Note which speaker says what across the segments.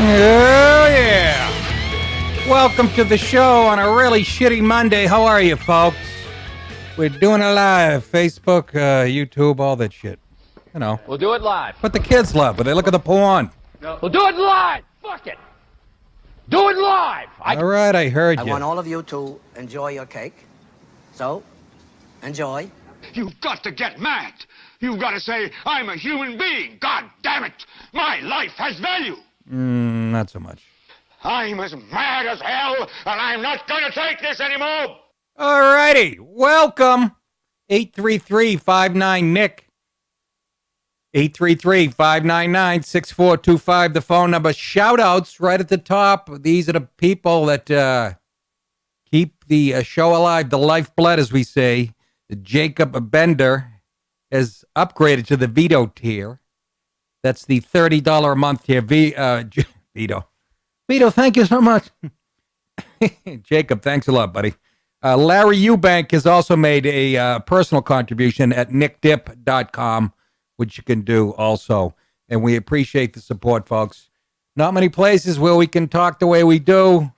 Speaker 1: Oh, yeah. Welcome to the show on a really shitty Monday. How are you, folks? We're doing it live. Facebook, YouTube, all that shit. You know.
Speaker 2: We'll do it live.
Speaker 1: What the kids love when they look at the porn.
Speaker 2: No. We'll do it live. Fuck it. Do it live.
Speaker 1: All right, I heard you.
Speaker 3: I want all of you to enjoy your cake. So, enjoy.
Speaker 4: You've got to get mad. You've got to say, I'm a human being. God damn it. My life has value.
Speaker 1: Not so much.
Speaker 4: I'm as mad as hell, and I'm not going to take this anymore.
Speaker 1: All righty. Welcome. 833-59-NICK. 833-599-6425, the phone number. Shout-outs right at the top. These are the people that keep the show alive, the lifeblood, as we say. Jacob Bender has upgraded to the veto tier. That's the $30 a month tier. Veto. Veto, thank you so much. Jacob, thanks a lot, buddy. Larry Eubank has also made a personal contribution at nickdip.com, which you can do also. And we appreciate the support, folks. Not many places where we can talk the way we do.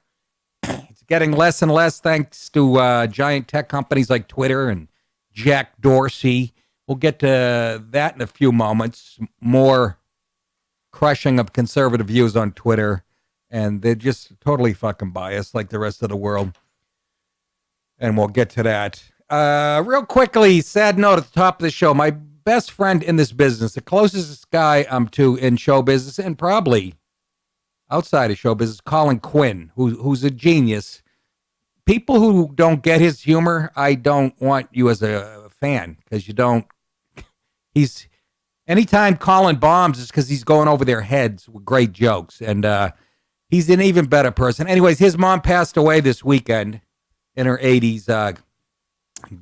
Speaker 1: It's getting less and less thanks to giant tech companies like Twitter and Jack Dorsey. We'll get to that in a few moments. More crushing of conservative views on Twitter. And they're just totally fucking biased like the rest of the world. And we'll get to that. Real quickly, sad note at the top of the show. My best friend in this business, the closest guy I'm to in show business, and probably outside of show business, Colin Quinn, who's a genius. People who don't get his humor, I don't want you as a fan, because you don't. Anytime Colin bombs, it's because he's going over their heads with great jokes, and he's an even better person. Anyways, his mom passed away this weekend in her 80s,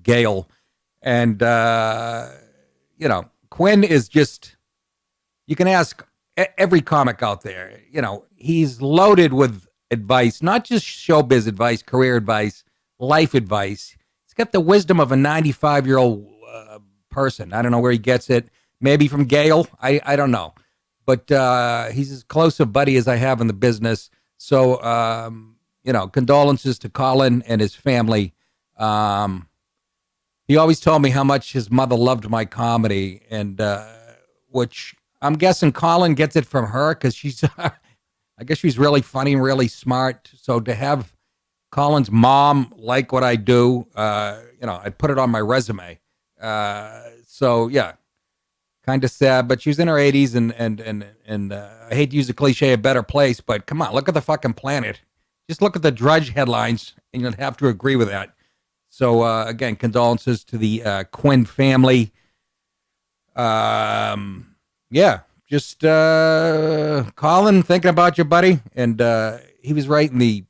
Speaker 1: Gail, and you know, Quinn is just, you can ask every comic out there, you know, he's loaded with advice, not just showbiz advice, career advice, life advice. He's got the wisdom of a 95-year-old person. I don't know where he gets it. Maybe from Gail. I don't know. But he's as close a buddy as I have in the business. So, you know, condolences to Colin and his family. He always told me how much his mother loved my comedy, and which I'm guessing Colin gets it from her because she's, I guess she's really funny and really smart. So to have Colin's mom like what I do, you know, I put it on my resume. So yeah, kind of sad, but she's in her 80s, and I hate to use the cliche, a better place, but come on, look at the fucking planet. Just look at the Drudge headlines, and you'll have to agree with that. So, again, condolences to the Quinn family. Yeah, just Colin, thinking about you, buddy. And he was writing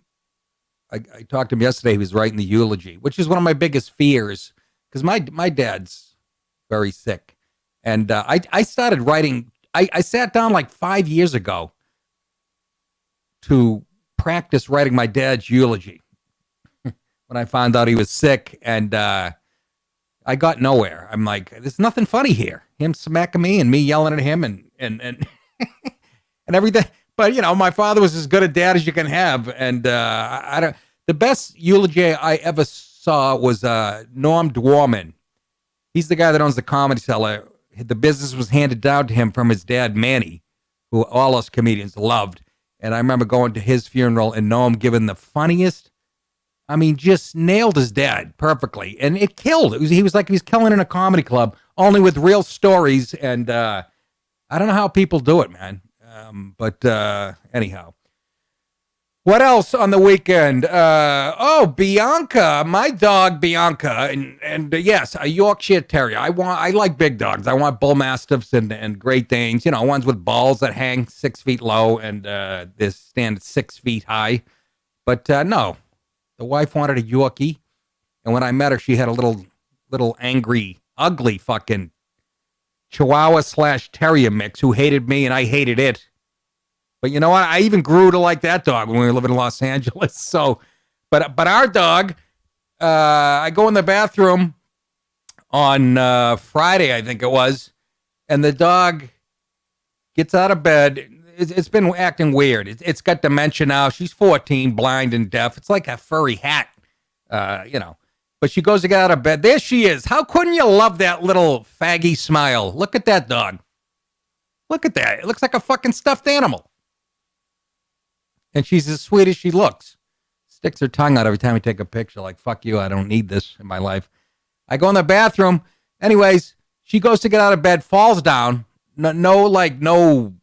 Speaker 1: I talked to him yesterday, he was writing the eulogy, which is one of my biggest fears, because my dad's very sick. And I started writing, I sat down like 5 years ago to practice writing my dad's eulogy. When I found out he was sick, and I got nowhere. I'm like, there's nothing funny here. Him smacking me and me yelling at him and and everything. But you know, my father was as good a dad as you can have, and I don't. The best eulogy I ever saw was Norm Dwarman. He's the guy that owns the Comedy Cellar. The business was handed down to him from his dad Manny, who all us comedians loved. And I remember going to his funeral and Norm giving the funniest. I mean, just nailed his dad perfectly, and it killed. He was like he was killing in a comedy club, only with real stories. And I don't know how people do it, man. But anyhow, what else on the weekend? Bianca, my dog Bianca, and yes, a Yorkshire Terrier. I like big dogs. I want bull mastiffs and Great Danes. You know, ones with balls that hang 6 feet low and they stand 6 feet high. But no. The wife wanted a Yorkie, and when I met her, she had a little angry, ugly fucking Chihuahua/Terrier mix who hated me and I hated it. But you know what? I even grew to like that dog when we were living in Los Angeles. So, but our dog, I go in the bathroom on Friday, I think it was, and the dog gets out of bed. it's been acting weird. It's got dementia now. She's 14, blind and deaf. It's like a furry hat, But she goes to get out of bed. There she is. How couldn't you love that little faggy smile? Look at that dog. Look at that. It looks like a fucking stuffed animal. And she's as sweet as she looks. Sticks her tongue out every time we take a picture. Like, fuck you, I don't need this in my life. I go in the bathroom. Anyways, she goes to get out of bed, falls down. No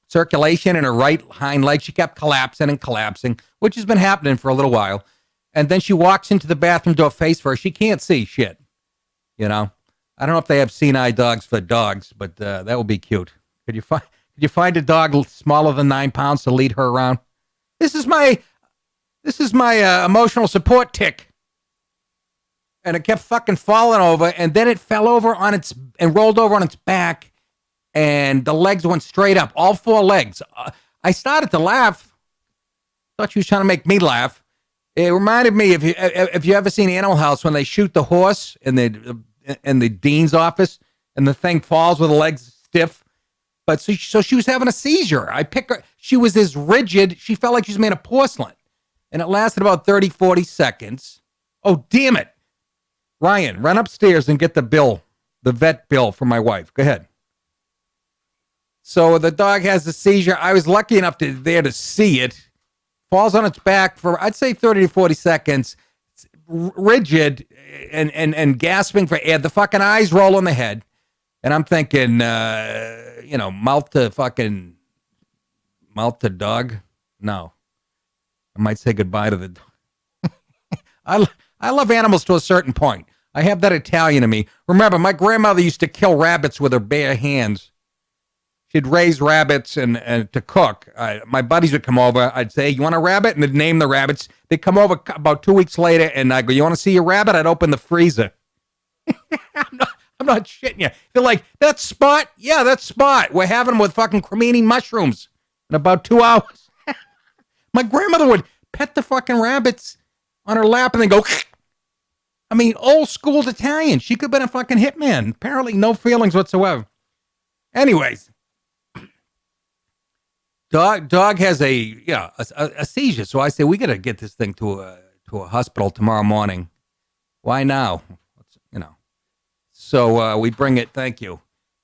Speaker 1: circulation in her right hind leg. She kept collapsing, which has been happening for a little while. And then she walks into the bathroom door face first. She can't see shit. I don't know if they have senile dogs for dogs, but that would be cute. Could you find a dog smaller than 9 pounds to lead her around? This is my emotional support tick. And it kept fucking falling over, and then it fell over and rolled over on its back, and the legs went straight up, all 4 legs. I started to laugh. Thought she was trying to make me laugh. It reminded me if you ever seen Animal House when they shoot the horse in the dean's office, and the thing falls with the legs stiff. But so she was having a seizure. I pick her. She was as rigid. She felt like she was made of porcelain, and it lasted about 30, 40 seconds. Oh, damn it. Ryan, run upstairs and get the vet bill for my wife. Go ahead. So the dog has a seizure. I was lucky enough there to see it. Falls on its back for, I'd say, 30 to 40 seconds. It's rigid and gasping for air. The fucking eyes roll on the head. And I'm thinking, mouth to dog. No. I might say goodbye to the dog. I love animals to a certain point. I have that Italian in me. Remember, my grandmother used to kill rabbits with her bare hands. She'd raise rabbits and to cook. My buddies would come over. I'd say, you want a rabbit? And they'd name the rabbits. They'd come over about 2 weeks later, and I'd go, you want to see a rabbit? I'd open the freezer. I'm not shitting you. They're like, that's Spot? Yeah, that's Spot. We're having them with fucking cremini mushrooms in about 2 hours. My grandmother would pet the fucking rabbits on her lap and then go, I mean, old school Italian. She could have been a fucking hitman. Apparently no feelings whatsoever. Anyways, dog has a seizure. So I say, we got to get this thing to a hospital tomorrow morning. Why now? So we bring it, thank you.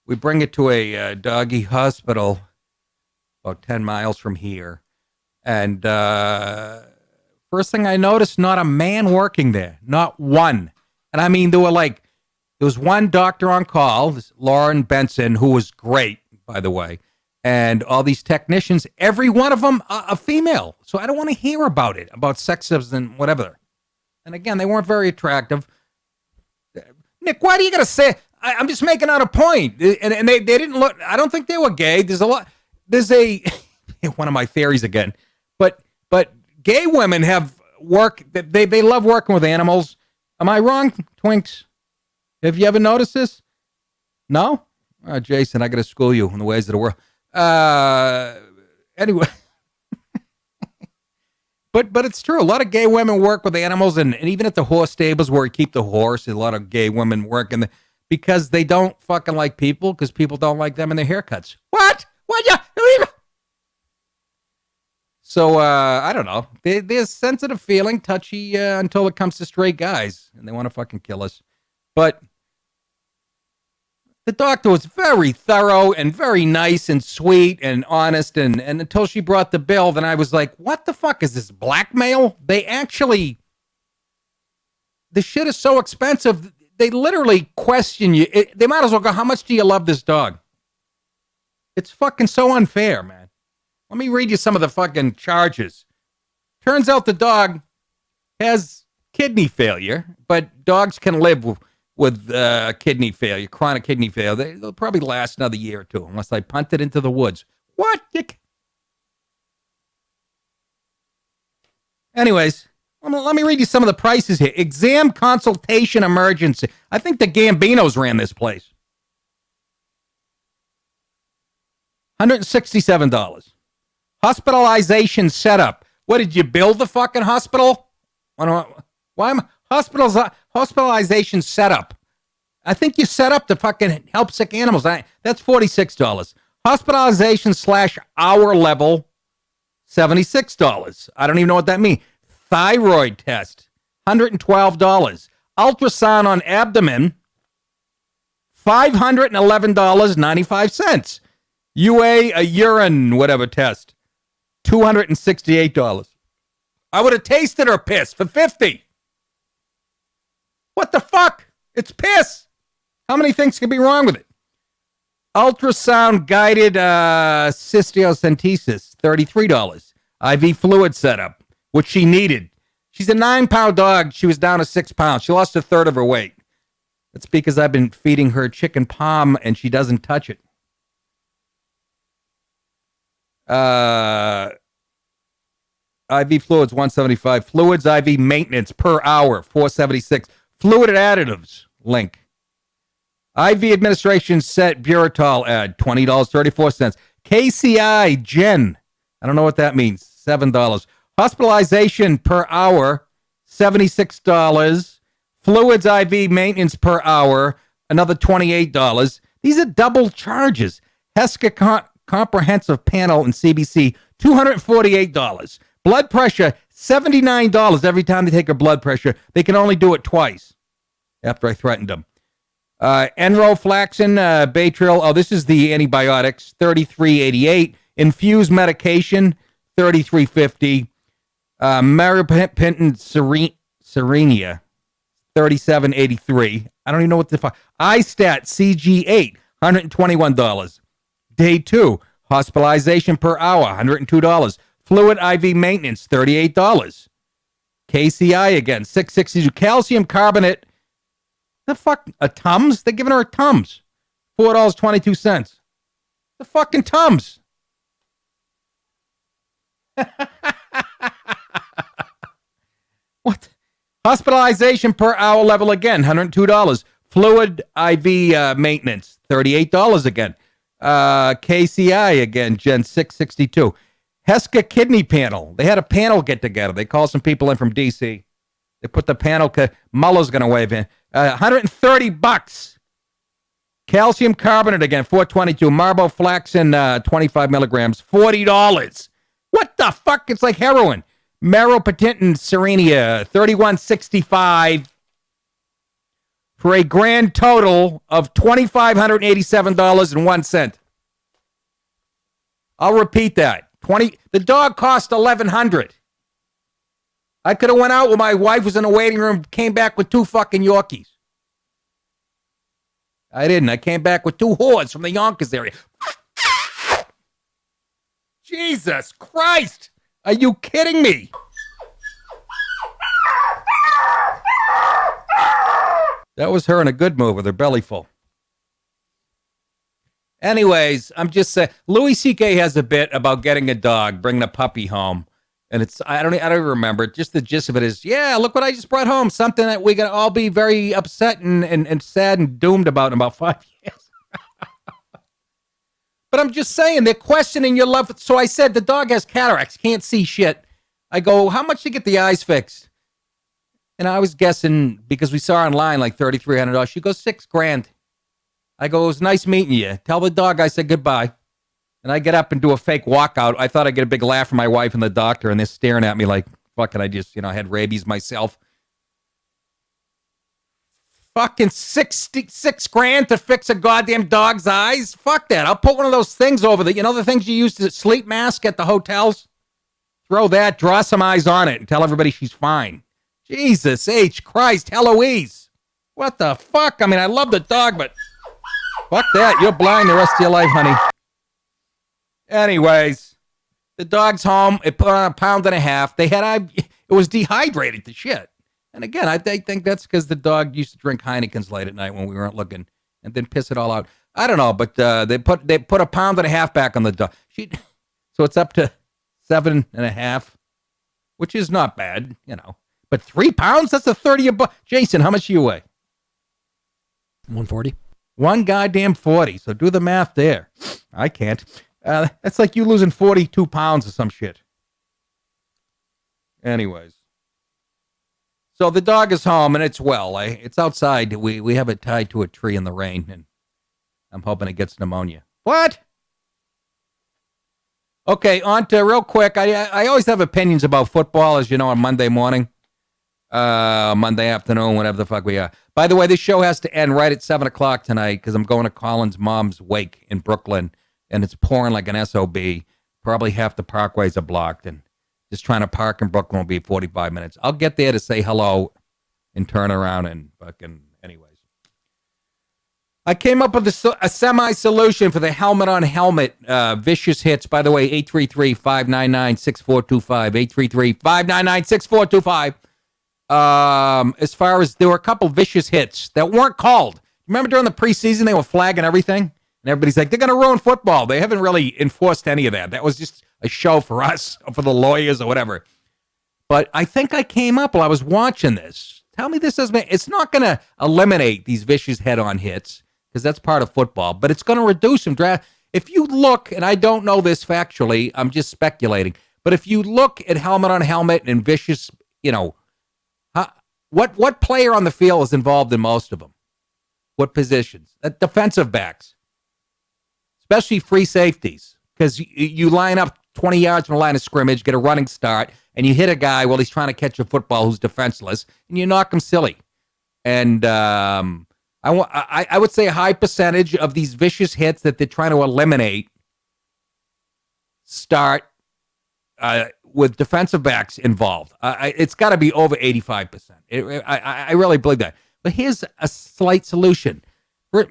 Speaker 1: We bring it to a doggy hospital about 10 miles from here. And first thing I noticed, not a man working there. Not one. And I mean, there was one doctor on call, this Lauren Benson, who was great, by the way. And all these technicians, every one of them a female. So I don't want to hear about it, about sexism and whatever. And again, they weren't very attractive. Nick, why do you got to say, I'm just making out a point. And they didn't look, I don't think they were gay. There's one of my theories again. But gay women have work, they love working with animals. Am I wrong, Twinks? Have you ever noticed this? No? Jason, I got to school you in the ways of the world. Anyway. But it's true. A lot of gay women work with animals, and even at the horse stables where we keep the horse, a lot of gay women work because they don't fucking like people, because people don't like them and their haircuts. What? So, I don't know. They're sensitive feeling, touchy until it comes to straight guys, and they want to fucking kill us. But the doctor was very thorough and very nice and sweet and honest, and until she brought the bill, then I was like, what the fuck is this, blackmail? The shit is so expensive, they literally question you. They might as well go, how much do you love this dog? It's fucking so unfair, man. Let me read you some of the fucking charges. Turns out the dog has kidney failure, but dogs can live with kidney failure, chronic kidney failure. They'll probably last another year or two unless I punt it into the woods. What? Anyways, let me read you some of the prices here. Exam consultation emergency. I think the Gambinos ran this place. $167. Hospitalization setup. What, did you build the fucking hospital? Why am hospitalization setup? I think you set up to fucking help sick animals. That's $46. Hospitalization / hour level, $76. I don't even know what that means. Thyroid test, $112. Ultrasound on abdomen, $511.95. UA, a urine, whatever test, $268. I would have tasted her piss for $50. What the fuck? It's piss. How many things could be wrong with it? Ultrasound guided cystiocentesis, $33. IV fluid setup, which she needed. She's a 9-pound dog. She was down to 6 pounds. She lost a third of her weight. That's because I've been feeding her chicken palm and she doesn't touch it. IV fluids, $175. Fluids IV maintenance per hour, $476. Fluid additives, link. IV administration set Buretol ad, $20.34. KCI Gen, I don't know what that means, $7. Hospitalization per hour, $76. Fluids IV maintenance per hour, another $28. These are double charges. HESCA comprehensive panel and CBC, $248. Blood pressure, $79 every time they take her blood pressure. They can only do it twice after I threatened them. Enrofloxacin, Baytril. Oh, this is the antibiotics, $33.88. Infused medication, $33.50. Meropentin serenia, $37.83. I don't even know what the fuck. iStat CG8, $121. Day 2, hospitalization per hour, $102. Fluid IV maintenance, $38. KCI again, $662. Calcium carbonate. The fuck? A Tums? They're giving her a Tums. $4.22. The fucking Tums. What? Hospitalization per hour level again, $102. Fluid IV maintenance, $38 again. KCI again, Gen 662. HESCA kidney panel. They had a panel get together. They called some people in from D.C. They put the panel. Muller's going to wave in. $130. Calcium carbonate again, $422. Marboflaxin, 25 milligrams, $40. What the fuck? It's like heroin. Meropentin serenia, $31.65 for a grand total of $2,587.01. I'll repeat that. The dog cost $1,100. I could have went out when my wife was in the waiting room, came back with 2 fucking Yorkies. I didn't. I came back with 2 whores from the Yonkers area. Jesus Christ! Are you kidding me? That was her in a good mood with her belly full. Anyways, I'm just saying, Louis C.K. has a bit about getting a dog, bringing a puppy home. And it's, I don't remember. Just the gist of it is, yeah, look what I just brought home. Something that we're going to all be very upset and sad and doomed about in about 5 years. But I'm just saying, they're questioning your love. So I said, the dog has cataracts, can't see shit. I go, how much to get the eyes fixed? And I was guessing, because we saw online like $3,300. She goes, $6,000. I go, it was nice meeting you. Tell the dog I said goodbye. And I get up and do a fake walkout. I thought I'd get a big laugh from my wife and the doctor, and they're staring at me like, fucking, I just, I had rabies myself. Fucking $6,000 to fix a goddamn dog's eyes? Fuck that. I'll put one of those things over the things you use to sleep mask at the hotels? Throw that, draw some eyes on it, and tell everybody she's fine. Jesus H. Christ, Heloise. What the fuck? I mean, I love the dog, but fuck that. You're blind the rest of your life, honey. Anyways, the dog's home. It put on 1.5 pounds. It was dehydrated to shit. And again, I think that's because the dog used to drink Heineken's late at night when we weren't looking, and then piss it all out. I don't know, but they put 1.5 pounds back on the dog. So it's up to 7.5, which is not bad, But 3 pounds? That's a 30 a buck. Jason, how much do you weigh?
Speaker 5: 140.
Speaker 1: One goddamn 40. So do the math there. I can't. That's like you losing 42 pounds or some shit. Anyways. So the dog is home and it's well. It's outside. We have it tied to a tree in the rain, and I'm hoping it gets pneumonia. What? Okay, on to real quick. I always have opinions about football, as you know, on Monday morning, Monday afternoon, whatever the fuck we are. By the way, this show has to end right at 7 o'clock tonight because I'm going to Colin's mom's wake in Brooklyn, and it's pouring like an SOB. Probably half the parkways are blocked, and just trying to park in Brooklyn will be 45 minutes. I'll get there to say hello and turn around and fucking anyways. I came up with a semi-solution for the helmet-on-helmet vicious hits. By the way, 833-599-6425. 833-599-6425. As far as there were a couple vicious hits that weren't called. Remember during the preseason, they were flagging everything? And everybody's like, they're going to ruin football. They haven't really enforced any of that. That was just a show for us, or for the lawyers or whatever. But I think I came up while I was watching this. Tell me this doesn't. It's not going to eliminate these vicious head-on hits, because that's part of football, but it's going to reduce them. If you look, and I don't know this factually, I'm just speculating, but if you look at helmet-on-helmet and vicious, what player on the field is involved in most of them? What positions? Defensive backs, especially free safeties, because you line up 20 yards from the line of scrimmage, get a running start, and you hit a guy while he's trying to catch a football who's defenseless, and you knock him silly. And I would say a high percentage of these vicious hits that they're trying to eliminate start with defensive backs involved. It's got to be over 85%. I really believe that. But here's a slight solution.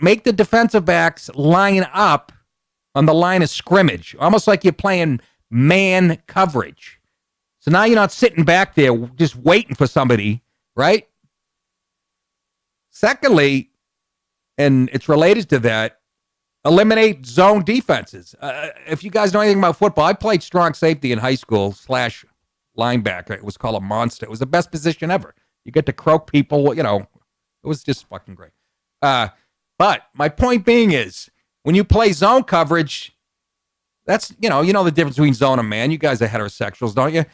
Speaker 1: Make the defensive backs line up on the line of scrimmage, almost like you're playing man coverage. So now you're not sitting back there just waiting for somebody, right? Secondly, and it's related to that, eliminate zone defenses. If you guys know anything about football, I played strong safety in high school / linebacker. It was called a monster. It was the best position ever. You get to croak people, it was just fucking great. But my point being is, when you play zone coverage, that's, you know the difference between zone and man. You guys are heterosexuals, don't you?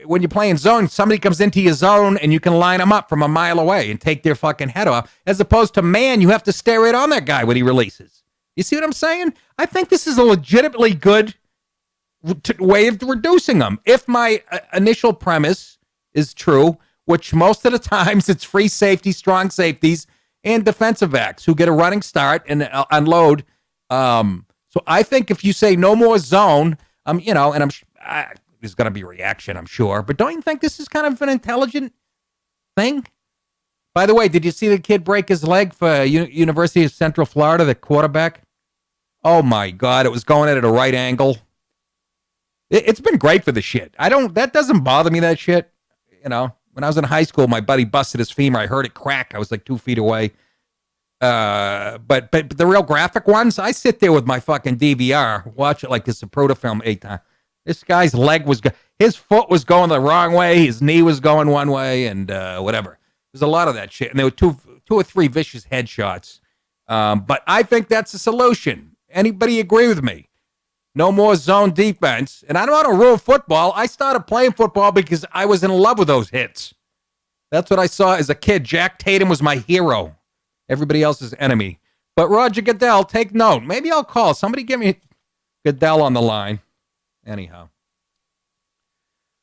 Speaker 1: When you're playing zone, somebody comes into your zone and you can line them up from a mile away and take their fucking head off. As opposed to man, you have to stare right on that guy when he releases. You see what I'm saying? I think this is a legitimately good way of reducing them. If my initial premise is true, which most of the times it's free safety, strong safeties, and defensive backs who get a running start and unload. So I think if you say no more zone, there's going to be a reaction, I'm sure. But don't you think this is kind of an intelligent thing? By the way, did you see the kid break his leg for University of Central Florida, the quarterback? Oh, my God. It was going at a right angle. It's been great for the shit. That doesn't bother me, that shit. When I was in high school, my buddy busted his femur. I heard it crack. I was like 2 feet away. But the real graphic ones, I sit there with my fucking DVR, watch it like this Zapruder film 8 times. This guy's his foot was going the wrong way, his knee was going one way, and whatever. There's a lot of that shit, and there were two or three vicious headshots. But I think that's a solution. Anybody agree with me? No more zone defense. And I don't want to ruin football. I started playing football because I was in love with those hits. That's what I saw as a kid. Jack Tatum was my hero. Everybody else's enemy. But Roger Goodell, take note. Maybe I'll call. Somebody give me Goodell on the line. Anyhow.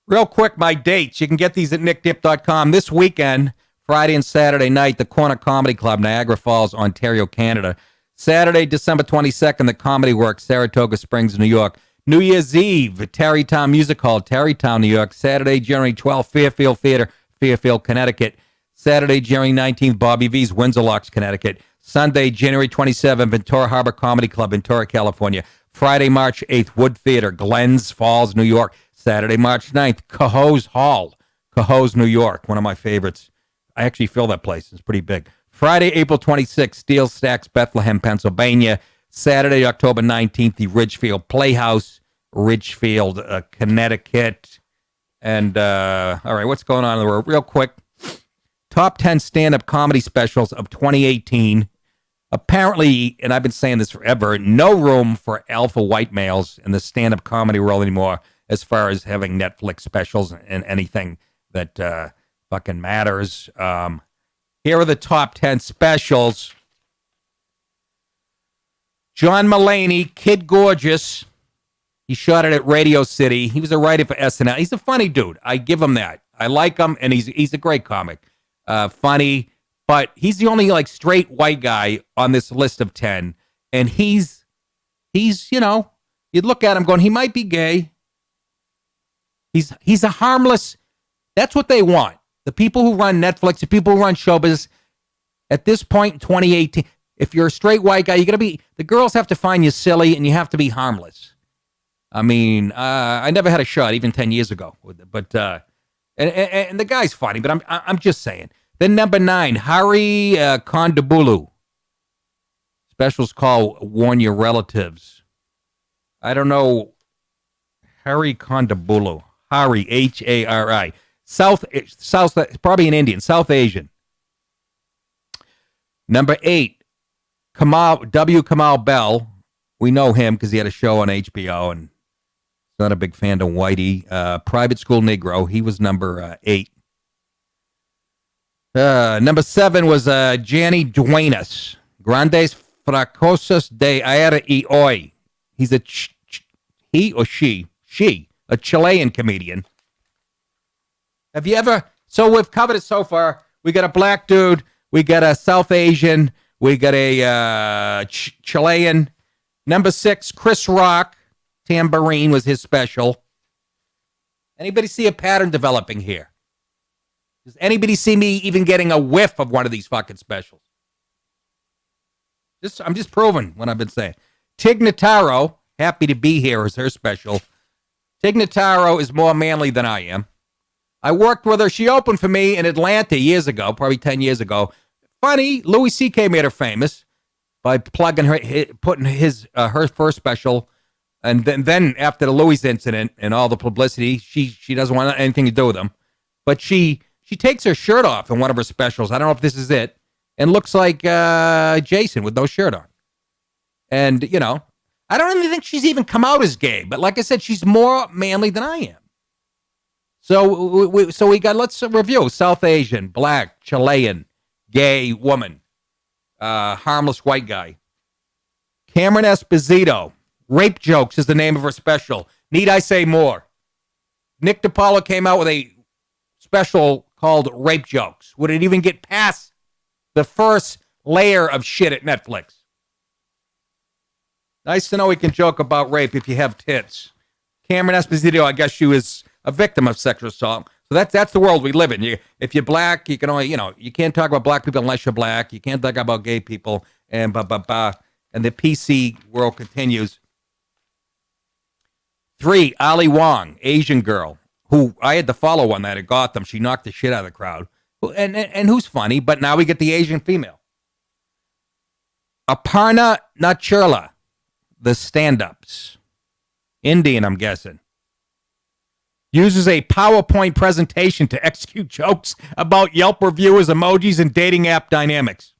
Speaker 1: Real quick, my dates. You can get these at nickdip.com. This weekend, Friday and Saturday night, the Corner Comedy Club, Niagara Falls, Ontario, Canada. Saturday, December 22nd, the Comedy Works, Saratoga Springs, New York. New Year's Eve, Tarrytown Music Hall, Tarrytown, New York. Saturday, January 12th, Fairfield Theater, Fairfield, Connecticut. Saturday, January 19th, Bobby V's, Windsor Locks, Connecticut. Sunday, January 27th, Ventura Harbor Comedy Club, Ventura, California. Friday, March 8th, Wood Theater, Glens Falls, New York. Saturday, March 9th, Cohoes Hall, Cohoes, New York, one of my favorites. I actually fill that place. It's pretty big. Friday, April 26th, Steel Stacks, Bethlehem, Pennsylvania. Saturday, October 19th, the Ridgefield Playhouse, Ridgefield, Connecticut. And, all right, what's going on in the world? Real quick, top 10 stand-up comedy specials of 2018. Apparently, and I've been saying this forever, no room for alpha white males in the stand-up comedy world anymore as far as having Netflix specials and anything that fucking matters. Here are the top 10 specials. John Mulaney, Kid Gorgeous, He shot it at Radio City. He was a writer for SNL. He's a funny dude. I give him that. I like him, and he's a great comic. Funny, but he's the only like straight white guy on this list of 10. And he's you'd look at him going, he might be gay. He's a harmless. That's what they want. The people who run Netflix, the people who run showbiz, at this point in 2018, if you're a straight white guy, the girls have to find you silly and you have to be harmless. I mean, I never had a shot even 10 years ago, but and the guy's funny, but I'm just saying. Then number 9, Hari Kondabolu. Specials called Warn Your Relatives. I don't know. Hari Kondabolu. Hari, Hari. South, probably an Indian, South Asian. Number 8, Kamal Bell. We know him because he had a show on HBO, and not a big fan of Whitey. Private School Negro. He was number 8. Number 7 was Janny Duenas. Grandes Fracosas de Aire y Hoy. He's a Chilean comedian. Have you ever? So we've covered it so far. We got a black dude. We got a South Asian. We got a Chilean. Number 6, Chris Rock. Tambourine was his special. Anybody see a pattern developing here? Does anybody see me even getting a whiff of one of these fucking specials? I'm just proving what I've been saying. Tig Notaro, Happy to Be Here, is her special. Tig Notaro is more manly than I am. I worked with her. She opened for me in Atlanta years ago, probably 10 years ago. Funny, Louis C.K. made her famous by plugging her, putting her first special. And then after the Louis incident and all the publicity, she doesn't want anything to do with him. But she takes her shirt off in one of her specials. I don't know if this is it. And looks like Jason with no shirt on. And, I don't even think she's even come out as gay. But like I said, she's more manly than I am. So we got, let's review. South Asian, black, Chilean, gay woman, harmless white guy. Cameron Esposito. Rape Jokes is the name of her special. Need I say more? Nick DiPaolo came out with a special called Rape Jokes. Would it even get past the first layer of shit at Netflix? Nice to know we can joke about rape if you have tits. Cameron Esposito, I guess she was a victim of sexual assault. So that's the world we live in. If you're black, you can only, you can't talk about black people unless you're black. You can't talk about gay people and and the PC world continues. 3, Ali Wong, Asian girl, who I had to follow on that at Gotham. She knocked the shit out of the crowd. And who's funny, but now we get the Asian female. Aparna Nachurla, the stand-ups. Indian, I'm guessing. Uses a PowerPoint presentation to execute jokes about Yelp reviewers, emojis, and dating app dynamics.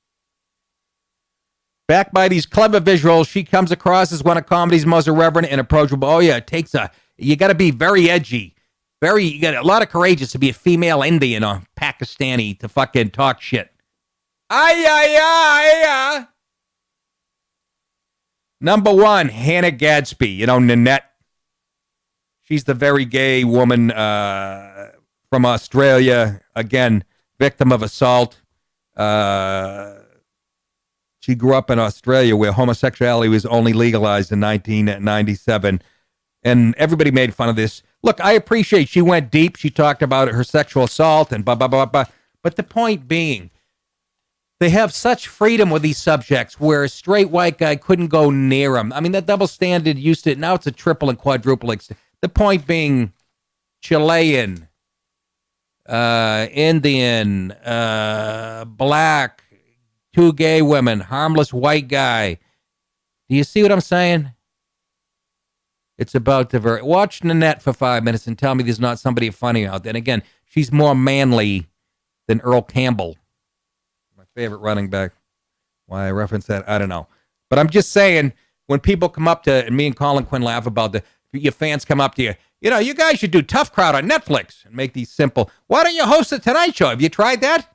Speaker 1: Backed by these clever visuals, she comes across as one of comedy's most irreverent and approachable. Oh, yeah, you got to be very edgy. You got a lot of courageous to be a female Indian or Pakistani to fucking talk shit. Number 1, Hannah Gadsby, Nanette. She's the very gay woman from Australia. Again, victim of assault. She grew up in Australia where homosexuality was only legalized in 1997. And everybody made fun of this. Look, I appreciate she went deep. She talked about her sexual assault and blah, blah, blah, blah. But the point being, they have such freedom with these subjects where a straight white guy couldn't go near them. I mean, that double standard used to, now it's a triple and quadruple. The point being, Chilean, Indian, black, 2 gay women, harmless white guy. Do you see what I'm saying? It's about the watch Nanette for 5 minutes and tell me there's not somebody funny out there. And again, she's more manly than Earl Campbell, my favorite running back. Why I reference that, I don't know. But I'm just saying, when people come up to, and me and Colin Quinn laugh about your fans come up to you, you guys should do Tough Crowd on Netflix and make these simple. Why don't you host a Tonight Show? Have you tried that?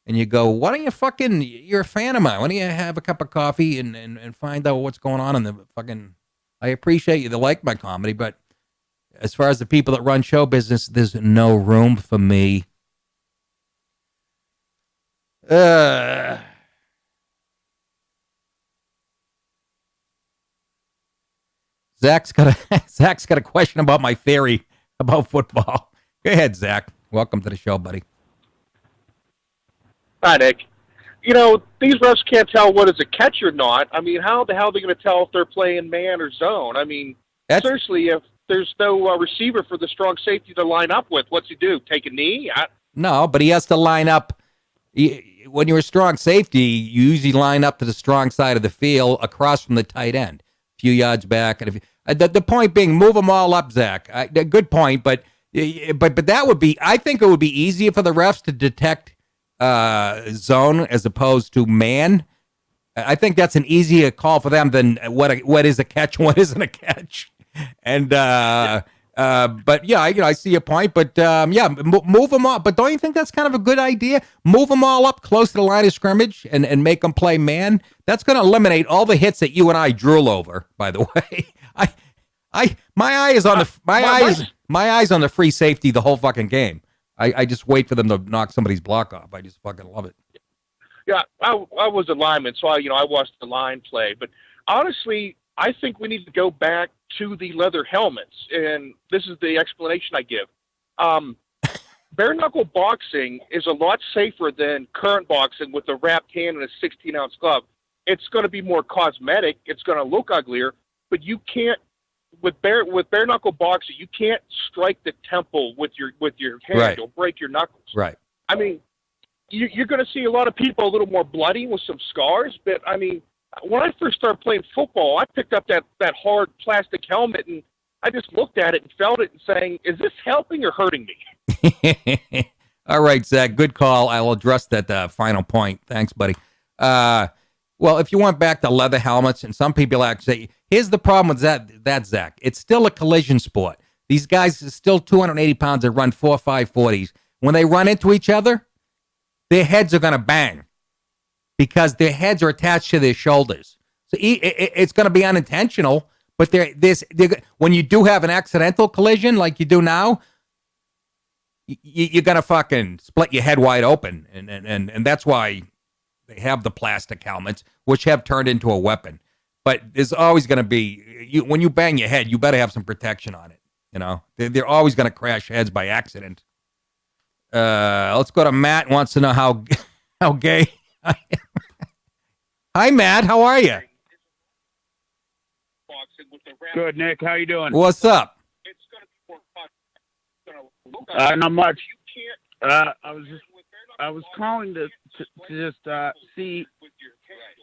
Speaker 1: and you go, why don't you fucking, you're a fan of mine. Why don't you have a cup of coffee and find out what's going on in the fucking, I appreciate you to like my comedy, but as far as the people that run show business, there's no room for me. Zach's got a question about my theory about football. Go ahead, Zach. Welcome to the show, buddy.
Speaker 5: Hi, Nick. You know, these refs can't tell what is a catch or not. I mean, how the hell are they going to tell if they're playing man or zone? I mean, seriously, if there's no receiver for the strong safety to line up with, what's he do? Take a knee?
Speaker 1: No, but he has to line up. When you're a strong safety, you usually line up to the strong side of the field across from the tight end, a few yards back. And the point being, move them all up, Zach. Good point, but that would be. I think it would be easier for the refs to detect zone as opposed to man. I think that's an easier call for them than what is a catch and what isn't a catch. And but yeah, I see your point. But yeah, move them up. But don't you think that's kind of a good idea? Move them all up close to the line of scrimmage and make them play man. That's going to eliminate all the hits that you and I drool over. By the way, my eye is on the free safety the whole fucking game. I just wait for them to knock somebody's block off. I just fucking love it.
Speaker 5: Yeah, I was a lineman, so I watched the line play. But honestly, I think we need to go back to the leather helmets, and this is the explanation I give. Bare knuckle boxing is a lot safer than current boxing with a wrapped hand and a 16-ounce glove. It's going to be more cosmetic. It's going to look uglier, but you can't with bare knuckle boxing. You can't strike the temple with your hand.
Speaker 1: Right.
Speaker 5: You'll break your knuckles.
Speaker 1: Right.
Speaker 5: I mean, you're going to see a lot of people a little more bloody with some scars, but I mean, when I first started playing football, I picked up that hard plastic helmet, and I just looked at it and felt it and saying, is this helping or hurting me?
Speaker 1: All right, Zach, good call. I'll address that final point. Thanks, buddy. Well, if you went back to leather helmets, and some people actually say, here's the problem with that, Zach. It's still a collision sport. These guys are still 280 pounds that run 4.5 40s. When they run into each other, their heads are going to bang because their heads are attached to their shoulders. So it's going to be unintentional, but when you do have an accidental collision like you do now, you're going to fucking split your head wide open. And that's why they have the plastic helmets, which have turned into a weapon. But there's always going to be, when you bang your head, you better have some protection on it. You know, they're always going to crash heads by accident. Let's go to Matt. Wants to know how gay I am. Hi, Matt. How are you?
Speaker 6: Good, Nick. How you doing?
Speaker 1: What's up?
Speaker 6: Not much. I was calling to just see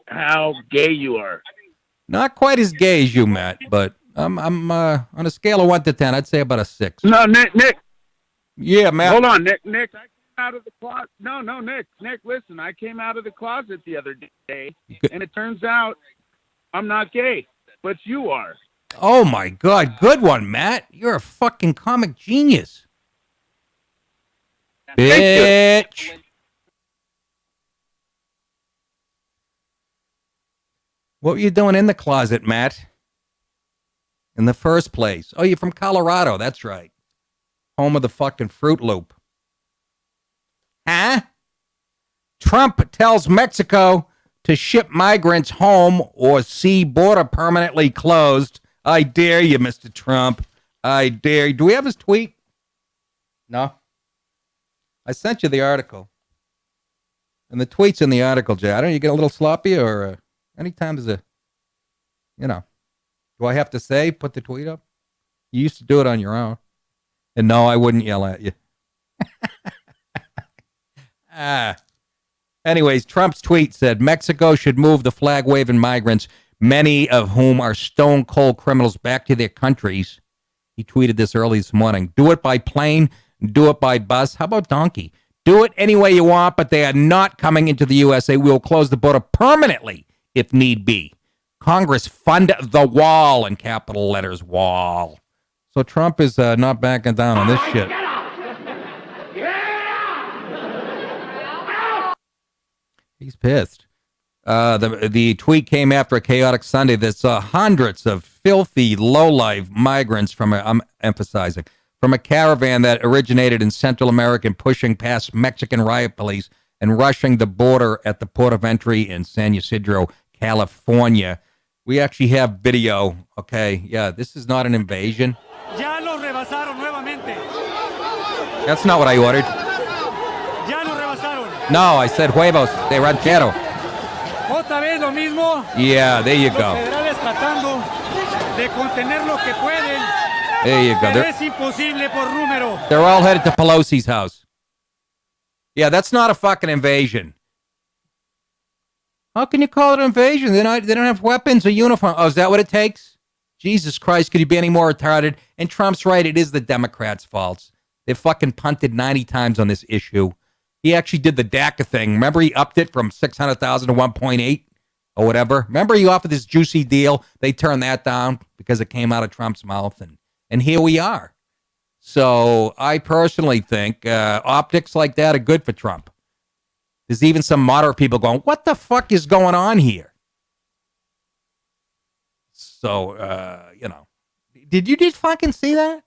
Speaker 6: how gay you are.
Speaker 1: Not quite as gay as you, Matt, but I'm on a scale of 1 to 10. I'd say about a 6.
Speaker 6: No, Nick.
Speaker 1: Yeah, Matt.
Speaker 6: Hold on, Nick. I came out of the closet. No, Nick. Listen, I came out of the closet the other day, and it turns out I'm not gay, but you are.
Speaker 1: Oh my God, good one, Matt. You're a fucking comic genius. Bitch. What were you doing in the closet, Matt? In the first place. Oh, you're from Colorado. That's right. Home of the fucking Fruit Loop. Huh? Trump tells Mexico to ship migrants home or see border permanently closed. I dare you, Mr. Trump. I dare you. Do we have his tweet? No. I sent you the article. And the tweet's in the article, Jay. I don't know, you get a little sloppy or anytime there's do I have to say, put the tweet up? You used to do it on your own. And no, I wouldn't yell at you. Anyways, Trump's tweet said, Mexico should move the flag-waving migrants, many of whom are stone-cold criminals, back to their countries. He tweeted this early this morning. Do it by plane, do it by bus. How about donkey? Do it any way you want, but they are not coming into the USA. We will close the border permanently if need be. Congress fund the wall, in capital letters, wall. So Trump is not backing down on this shit. He's pissed. The tweet came after a chaotic Sunday that saw hundreds of filthy, low-life migrants I'm emphasizing, from a caravan that originated in Central America and pushing past Mexican riot police and rushing the border at the port of entry in San Ysidro, California. We actually have video. Okay, yeah, this is not an invasion.
Speaker 2: Ya los rebasaron nuevamente.
Speaker 1: That's not what I ordered.
Speaker 2: Ya los rebasaron.
Speaker 1: No, I said huevos de ranchero.
Speaker 2: Otra vez lo mismo.
Speaker 1: Yeah, there you
Speaker 2: Los
Speaker 1: go.
Speaker 2: federales tratando de contener lo que pueden.
Speaker 1: There you go.
Speaker 2: Pero es imposible por número.
Speaker 1: They're all headed to Pelosi's house. Yeah, that's not a fucking invasion. How can you call it an invasion? They don't have weapons or uniform. Oh, is that what it takes? Jesus Christ, could you be any more retarded? And Trump's right, it is the Democrats' faults. They fucking punted 90 times on this issue. He actually did the DACA thing. Remember he upped it from 600,000 to 1.8 or whatever? Remember he offered this juicy deal? They turned that down because it came out of Trump's mouth. And here we are. So I personally think optics like that are good for Trump. There's even some moderate people going, what the fuck is going on here? So, did you just fucking see that?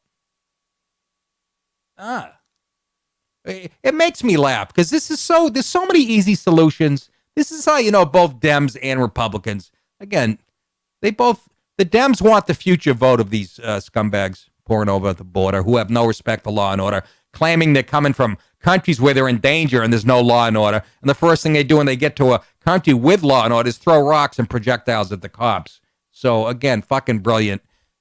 Speaker 1: It makes me laugh because there's so many easy solutions. This is how, both Dems and Republicans, again, the Dems want the future vote of these scumbags pouring over the border who have no respect for law and order, claiming they're coming from countries where they're in danger and there's no law and order. And the first thing they do when they get to a country with law and order is throw rocks and projectiles at the cops. So again, fucking brilliant.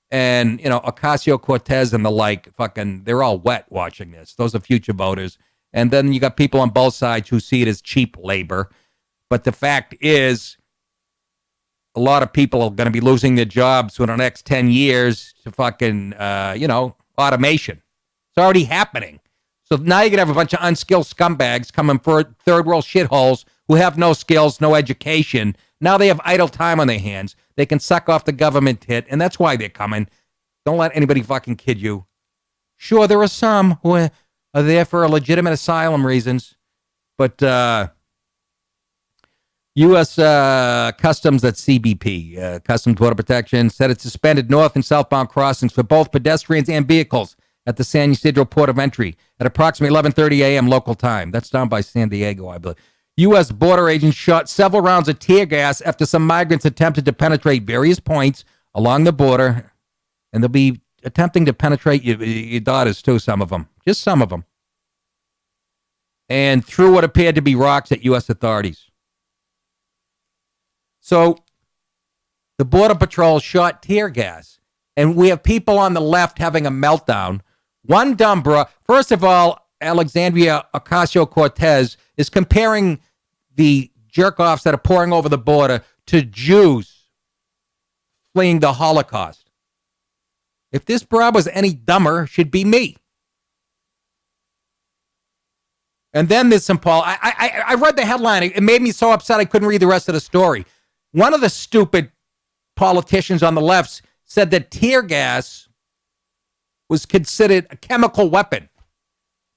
Speaker 1: And, Ocasio-Cortez and the like, they're all wet watching this. Those are future voters. And then you got people on both sides who see it as cheap labor. But the fact is, a lot of people are going to be losing their jobs for the next 10 years to fucking, automation. It's already happening. So now you're going to have a bunch of unskilled scumbags coming for third world shitholes who have no skills, no education. Now they have idle time on their hands. They can suck off the government hit, and that's why they're coming. Don't let anybody fucking kid you. Sure, there are some who are there for legitimate asylum reasons, but U.S. Customs at CBP, Customs Border Protection, said it suspended north and southbound crossings for both pedestrians and vehicles at the San Ysidro Port of Entry at approximately 11:30 a.m. local time. That's down by San Diego, I believe. U.S. border agents shot several rounds of tear gas after some migrants attempted to penetrate various points along the border, and they'll be attempting to penetrate your daughters, too, some of them. Just some of them. And threw what appeared to be rocks at U.S. authorities. So the Border Patrol shot tear gas, and we have people on the left having a meltdown. One dumb bro. First of all, Alexandria Ocasio-Cortez is comparing the jerk-offs that are pouring over the border to Jews fleeing the Holocaust. If this bro was any dumber, should be me. And then there's some Paul. I read the headline. It made me so upset I couldn't read the rest of the story. One of the stupid politicians on the left said that tear gas was considered a chemical weapon.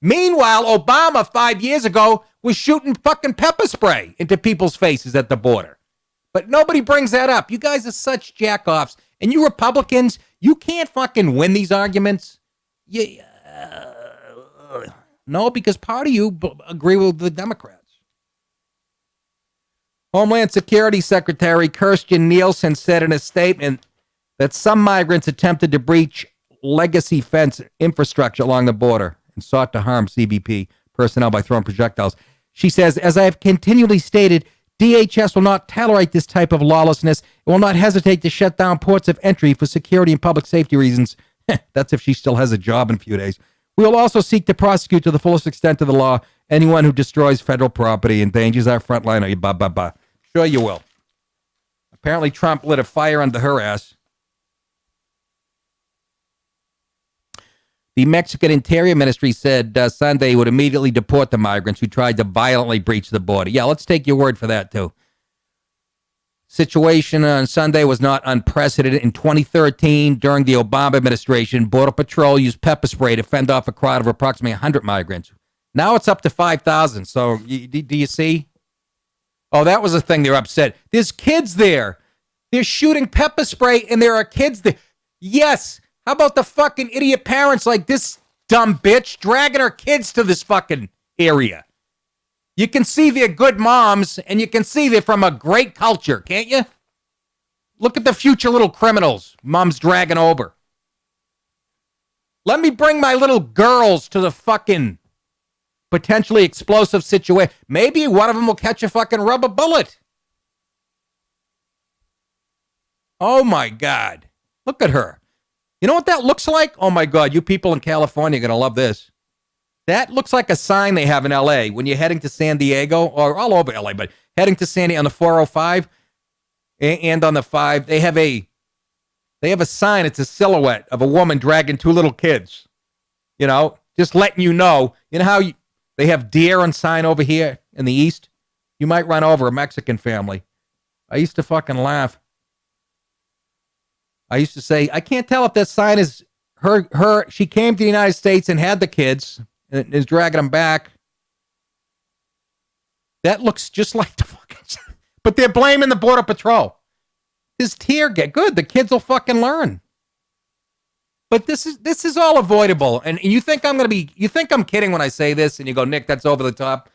Speaker 1: Meanwhile, Obama 5 years ago was shooting fucking pepper spray into people's faces at the border. But nobody brings that up. You guys are such jack-offs. And you Republicans, you can't fucking win these arguments. No, because part of you agree with the Democrats. Homeland Security Secretary Kirstjen Nielsen said in a statement that some migrants attempted to breach legacy fence infrastructure along the border and sought to harm CBP personnel by throwing projectiles. She says, as I have continually stated, DHS will not tolerate this type of lawlessness. It will not hesitate to shut down ports of entry for security and public safety reasons. That's if she still has a job in a few days. We will also seek to prosecute to the fullest extent of the law anyone who destroys federal property, endangers our front line. Sure you will. Apparently Trump lit a fire under her ass. The Mexican Interior Ministry said Sunday would immediately deport the migrants who tried to violently breach the border. Yeah, let's take your word for that, too. Situation on Sunday was not unprecedented. In 2013, during the Obama administration, Border Patrol used pepper spray to fend off a crowd of approximately 100 migrants. Now it's up to 5,000. So do you see? Oh, that was the thing. They're upset. There's kids there. They're shooting pepper spray, and there are kids there. Yes. How about the fucking idiot parents like this dumb bitch dragging her kids to this fucking area? You can see they're good moms, and you can see they're from a great culture, can't you? Look at the future little criminals mom's dragging over. Let me bring my little girls to the fucking potentially explosive situation. Maybe one of them will catch a fucking rubber bullet. Oh, my God. Look at her. You know what that looks like? Oh, my God. You people in California are going to love this. That looks like a sign they have in L.A. when you're heading to San Diego, or all over L.A., but heading to San Diego on the 405 and on the 5, they have a sign. It's a silhouette of a woman dragging 2 little kids. You know, just letting you know. You know how they have deer on sign over here in the East? You might run over a Mexican family. I used to fucking laugh. I used to say, I can't tell if that sign is her. She came to the United States and had the kids and is dragging them back. That looks just like the fucking, but they're blaming the Border Patrol. This tear get good. The kids will fucking learn. But this is all avoidable. And you think you think I'm kidding when I say this, and you go, Nick, that's over the top.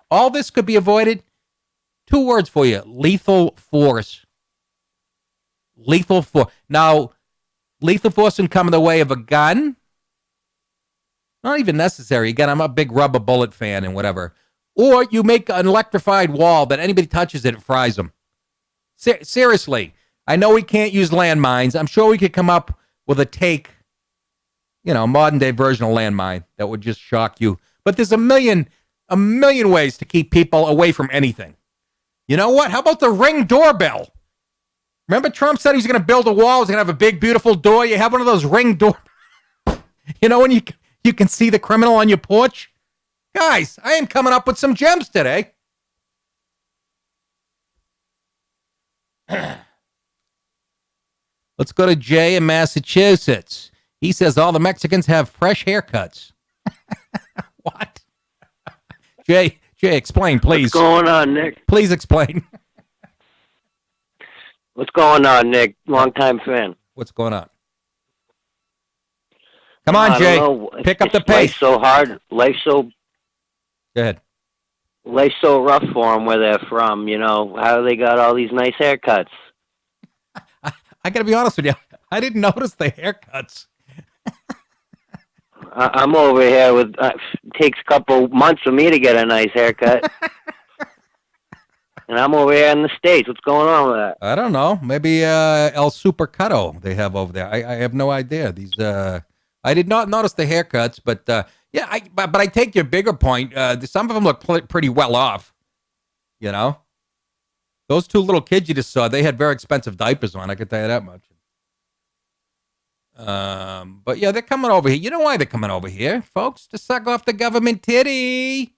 Speaker 1: All this could be avoided. 2 words for you: lethal force. Lethal force. Now, lethal force can come in the way of a gun. Not even necessary. Again, I'm a big rubber bullet fan and whatever. Or you make an electrified wall that anybody touches it fries them. Seriously. I know we can't use landmines. I'm sure we could come up with a modern day version of landmine that would just shock you. But there's a million ways to keep people away from anything. You know what? How about the Ring doorbell? Remember Trump said he's going to build a wall. He's going to have a big, beautiful door. You have one of those Ring door. You know, when you can see the criminal on your porch? Guys, I am coming up with some gems today. Let's go to Jay in Massachusetts. He says all the Mexicans have fresh haircuts. What? Jay, explain, please.
Speaker 7: What's going on, Nick?
Speaker 1: Please explain.
Speaker 7: What's going on, Nick? Long-time fan.
Speaker 1: What's going on? Come on, Jay. Pick up the pace.
Speaker 7: Life's so hard.
Speaker 1: Go ahead.
Speaker 7: Life's so rough for them where they're from. You know, how they got all these nice haircuts.
Speaker 1: I got to be honest with you. I didn't notice the haircuts.
Speaker 7: I'm over here with, takes a couple months for me to get a nice haircut. And I'm over here in the States. What's going on with that?
Speaker 1: I don't know. Maybe El Supercutto they have over there. I have no idea. These I did not notice the haircuts, but yeah, but I take your bigger point. Some of them look pretty well off. You know? Those 2 little kids you just saw, they had very expensive diapers on. I can tell you that much. But yeah, they're coming over here. You know why they're coming over here, folks? To suck off the government titty.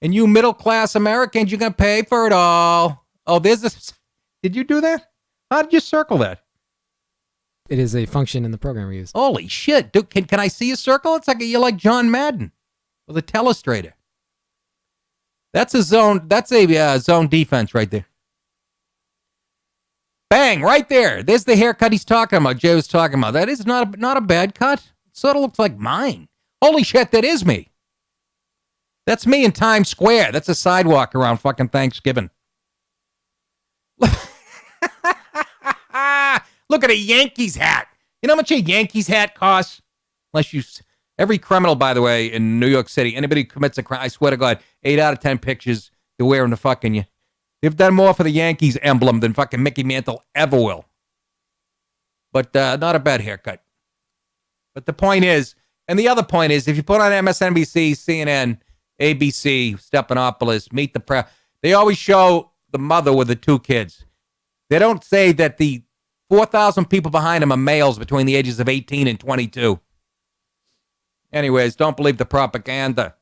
Speaker 1: And you middle-class Americans, you're going to pay for it all. Oh, there's this. Did you do that? How did you circle that?
Speaker 8: It is a function in the program we use.
Speaker 1: Holy shit. Dude, can I see a circle? It's like you're like John Madden with a telestrator. That's a zone. That's a zone defense right there. Bang, right there. There's the haircut he's talking about. Jay was talking about. That is not a bad cut. It sort of looks like mine. Holy shit, that is me. That's me in Times Square. That's a sidewalk around fucking Thanksgiving. Look at a Yankees hat. You know how much a Yankees hat costs? Every criminal, by the way, in New York City, anybody who commits a crime, I swear to God, 8 out of 10 pictures, they're wearing the fucking... They've done more for the Yankees emblem than fucking Mickey Mantle ever will. But not a bad haircut. But the point is, and the other point is, if you put on MSNBC, CNN, ABC, Stephanopoulos, Meet the Press, they always show the mother with the 2 kids. They don't say that the 4,000 people behind them are males between the ages of 18 and 22. Anyways, don't believe the propaganda.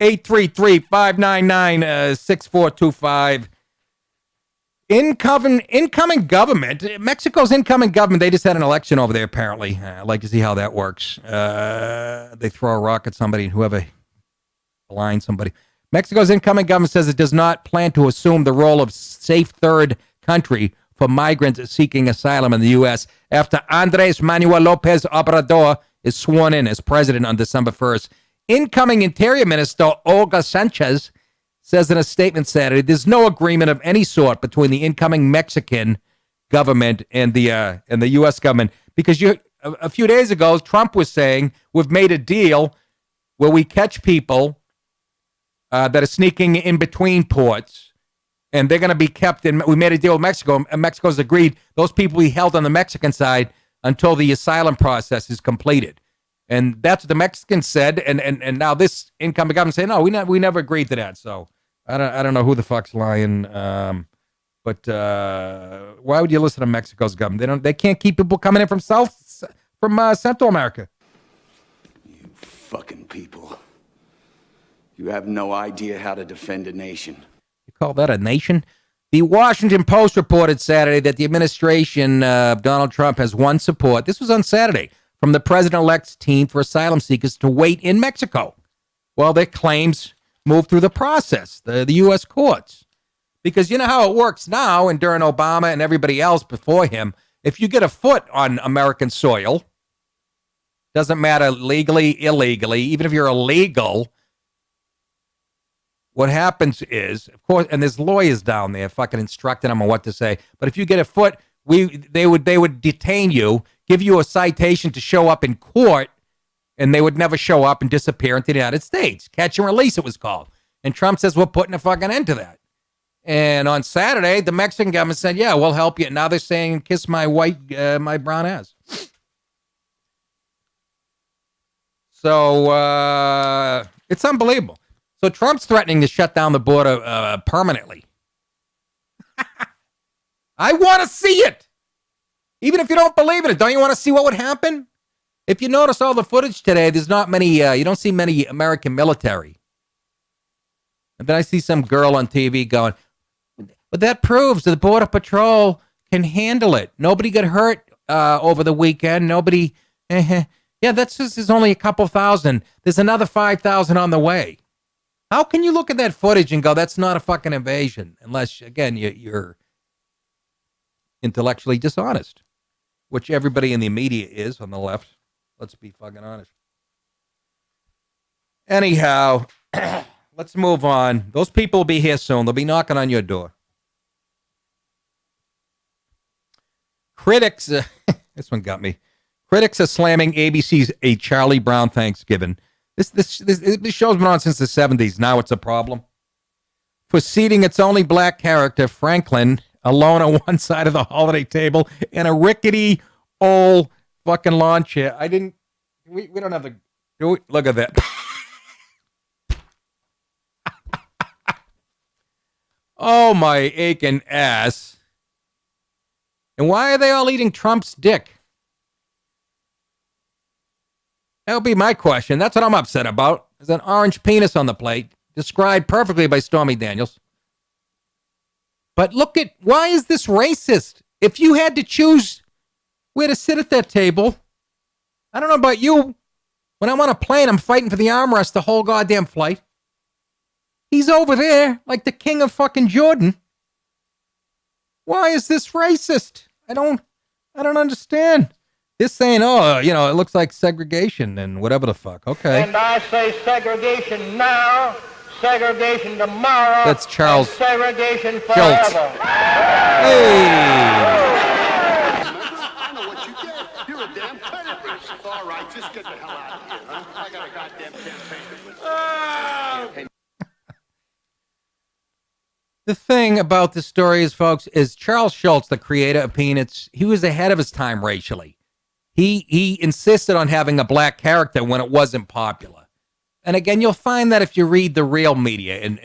Speaker 1: 833-599-6425. Incoming government. Mexico's incoming government. They just had an election over there, apparently. I'd like to see how that works. They throw a rock at somebody and whoever blinds somebody. Mexico's incoming government says it does not plan to assume the role of safe third country for migrants seeking asylum in the U.S. after Andres Manuel Lopez Obrador is sworn in as president on December 1st. Incoming Interior Minister Olga Sanchez says in a statement Saturday, there's no agreement of any sort between the incoming Mexican government and the U.S. government, because a few days ago, Trump was saying we've made a deal where we catch people that are sneaking in between ports, and they're going to be kept in. We made a deal with Mexico, and Mexico's agreed those people we held on the Mexican side until the asylum process is completed. And that's what the Mexicans said, and now this incoming government saying, no, we never agreed to that. So I don't know who the fuck's lying. But why would you listen to Mexico's government? They can't keep people coming in from Central America.
Speaker 9: You fucking people. You have no idea how to defend a nation.
Speaker 1: You call that a nation? The Washington Post reported Saturday that the administration of Donald Trump has won support. This was on Saturday from the president-elect's team for asylum seekers to wait in Mexico while their claims move through the process, the U.S. courts. Because you know how it works now, and during Obama and everybody else before him, if you get a foot on American soil, doesn't matter legally, illegally, even if you're illegal, what happens is, of course, and there's lawyers down there fucking instructing them on what to say, but if you get a foot, they would detain you, give you a citation to show up in court, and they would never show up and disappear into the United States. Catch and release, it was called. And Trump says we're putting a fucking end to that. And on Saturday, the Mexican government said, yeah, we'll help you. Now they're saying, kiss my my brown ass. So it's unbelievable. So Trump's threatening to shut down the border permanently. I want to see it. Even if you don't believe in it, don't you want to see what would happen? If you notice all the footage today, there's not many, you don't see many American military. And then I see some girl on TV going, but that proves that the Border Patrol can handle it. Nobody got hurt over the weekend. Nobody, yeah, there's only a couple thousand. There's another 5,000 on the way. How can you look at that footage and go, that's not a fucking invasion? Unless, again, you're intellectually dishonest, which everybody in the media is on the left. Let's be fucking honest. Anyhow, let's move on. Those people will be here soon. They'll be knocking on your door. Critics, this one got me. Critics are slamming ABC's A Charlie Brown Thanksgiving. This show's been on since the 70s. Now it's a problem. For seating its only black character, Franklin, alone on one side of the holiday table in a rickety old fucking lawn chair. We don't have the, look at that. Oh, my aching ass. And why are they all eating Trump's dick? That would be my question. That's what I'm upset about. There's an orange penis on the plate, described perfectly by Stormy Daniels. But look at, why is this racist? If you had to choose where to sit at that table, I don't know about you. When I'm on a plane, I'm fighting for the armrest the whole goddamn flight. He's over there like the king of fucking Jordan. Why is this racist? I don't understand. This saying, it looks like segregation and whatever the fuck. Okay.
Speaker 2: And I say segregation now, segregation tomorrow.
Speaker 1: That's Charles
Speaker 2: and segregation forever.
Speaker 1: Schultz. Hey.
Speaker 10: I know what you did. You're a damn terrorist. All right, just get the hell out of here, huh? I got a goddamn campaign.
Speaker 1: The thing about this story is, folks, is Charles Schultz, the creator of Peanuts, he was ahead of his time racially. He insisted on having a black character when it wasn't popular. And again, you'll find that if you read the real media and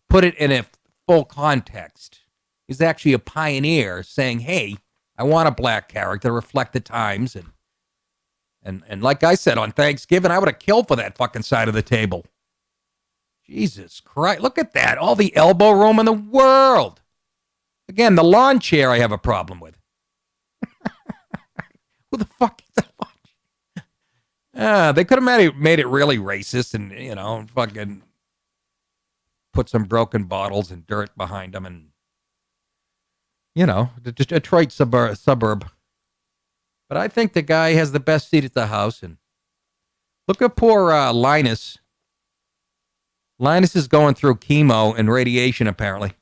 Speaker 1: put it in a full context. He's actually a pioneer saying, hey, I want a black character to reflect the times. And like I said, on Thanksgiving, I would have killed for that fucking side of the table. Jesus Christ, look at that. All the elbow room in the world. Again, the lawn chair I have a problem with. Who the fuck is that lawn chair? They could have made it really racist and, fucking put some broken bottles and dirt behind them, and the Detroit suburb. But I think the guy has the best seat at the house. And look at poor Linus. Linus is going through chemo and radiation, apparently.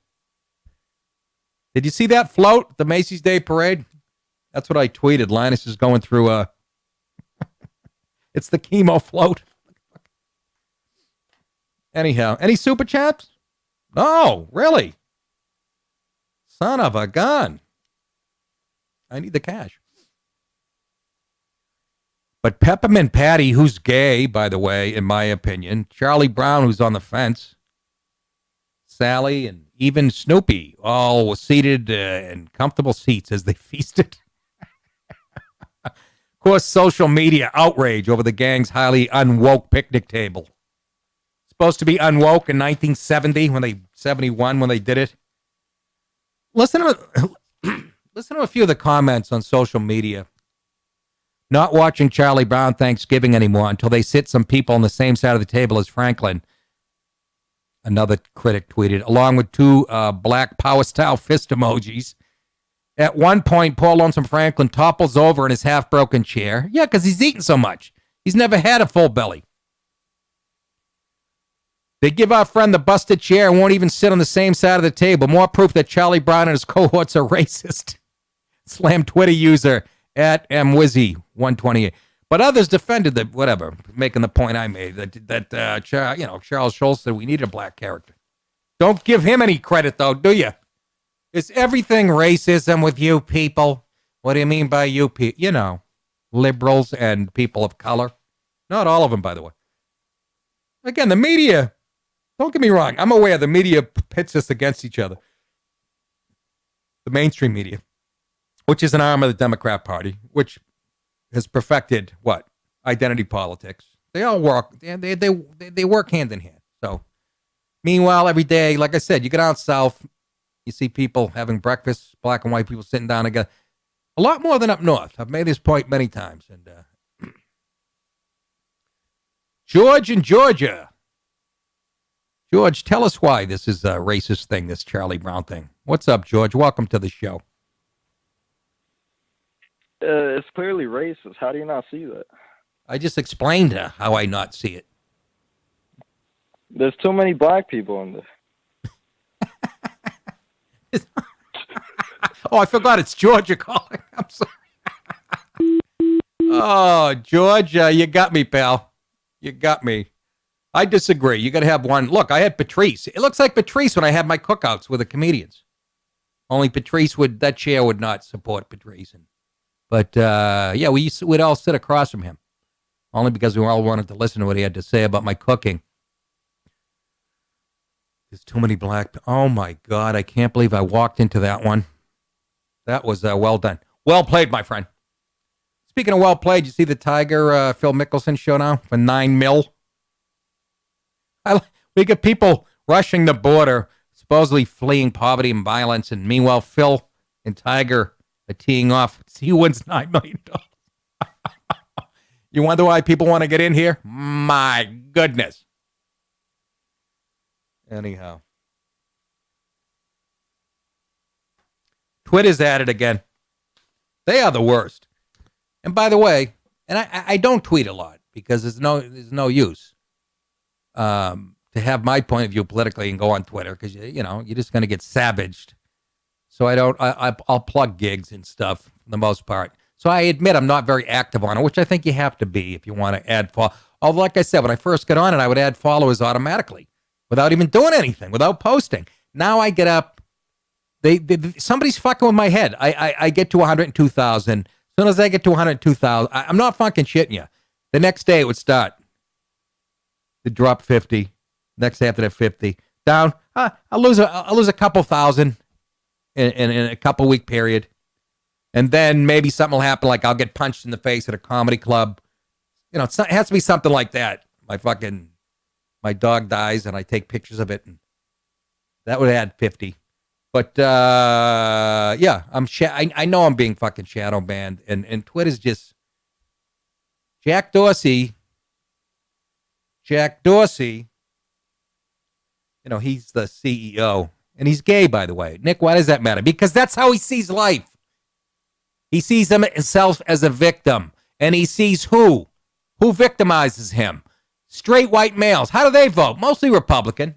Speaker 1: Did you see that float, the Macy's Day Parade? That's what I tweeted. Linus is going through it's the chemo float. Anyhow, any super chats? No, really? Son of a gun. I need the cash. But Peppermint Patty, who's gay, by the way, in my opinion, Charlie Brown, who's on the fence, Sally, and even Snoopy, all seated in comfortable seats as they feasted. Of course, social media outrage over the gang's highly unwoke picnic table. Supposed to be unwoke in 1971 when they did it. Listen to a few of the comments on social media. Not watching Charlie Brown Thanksgiving anymore until they sit some people on the same side of the table as Franklin. Another critic tweeted, along with two black power-style fist emojis. At one point, poor lonesome Franklin topples over in his half-broken chair. Yeah, because he's eating so much. He's never had a full belly. They give our friend the busted chair and won't even sit on the same side of the table. More proof that Charlie Brown and his cohorts are racist. Slam Twitter user at MWizzy128. But others defended the whatever, making the point I made that Charles Schultz said we need a black character. Don't give him any credit though, do you? Is everything racism with you people? What do you mean by you people? Liberals and people of color. Not all of them, by the way. Again, the media. Don't get me wrong. I'm aware the media pits us against each other. The mainstream media, which is an arm of the Democrat Party, which has perfected what? Identity politics. They all work. They work hand in hand. So, meanwhile, every day, like I said, you get out south, you see people having breakfast, black and white people sitting down together. A lot more than up north. I've made this point many times. And George in Georgia. George, tell us why this is a racist thing, this Charlie Brown thing. What's up, George? Welcome to the show.
Speaker 11: It's clearly racist. How do you not see that?
Speaker 1: I just explained how I not see it.
Speaker 11: There's too many black people in this.
Speaker 1: Oh, I forgot it's George you're calling. I'm sorry. Oh, George, you got me, pal. You got me. I disagree. You got to have one. Look, I had Patrice. It looks like Patrice when I had my cookouts with the comedians. Only Patrice that chair would not support Patrice. But, yeah, we'd all sit across from him. Only because we all wanted to listen to what he had to say about my cooking. There's too many black. Oh, my God. I can't believe I walked into that one. That was well done. Well played, my friend. Speaking of well played, you see the Tiger Phil Mickelson show now for $9 million? We get people rushing the border, supposedly fleeing poverty and violence, and meanwhile, Phil and Tiger are teeing off. He wins $9 million. You wonder why people want to get in here? My goodness. Anyhow. Twitter's at it again. They are the worst. And by the way, and I don't tweet a lot because there's no use. To have my point of view politically and go on Twitter because you're just going to get savaged. So I'll plug gigs and stuff for the most part. So I admit I'm not very active on it, which I think you have to be if you want to add follow. Although, like I said, when I first got on it, I would add followers automatically without even doing anything, without posting. Now I get up. Somebody's fucking with my head. I get to 102,000. As soon as I get to 102,000, I'm not fucking shitting you. The next day it would start. To drop 50. Next day after that 50. Down. I'll lose a couple thousand in a couple week period. And then maybe something will happen, like I'll get punched in the face at a comedy club. It has to be something like that. My dog dies and I take pictures of it, and that would add 50. But yeah, I know I'm being fucking shadow banned, and Twitter's just Jack Dorsey He's the CEO. And he's gay, by the way. Nick, why does that matter? Because that's how he sees life. He sees himself as a victim. And he sees who? Who victimizes him? Straight white males. How do they vote? Mostly Republican.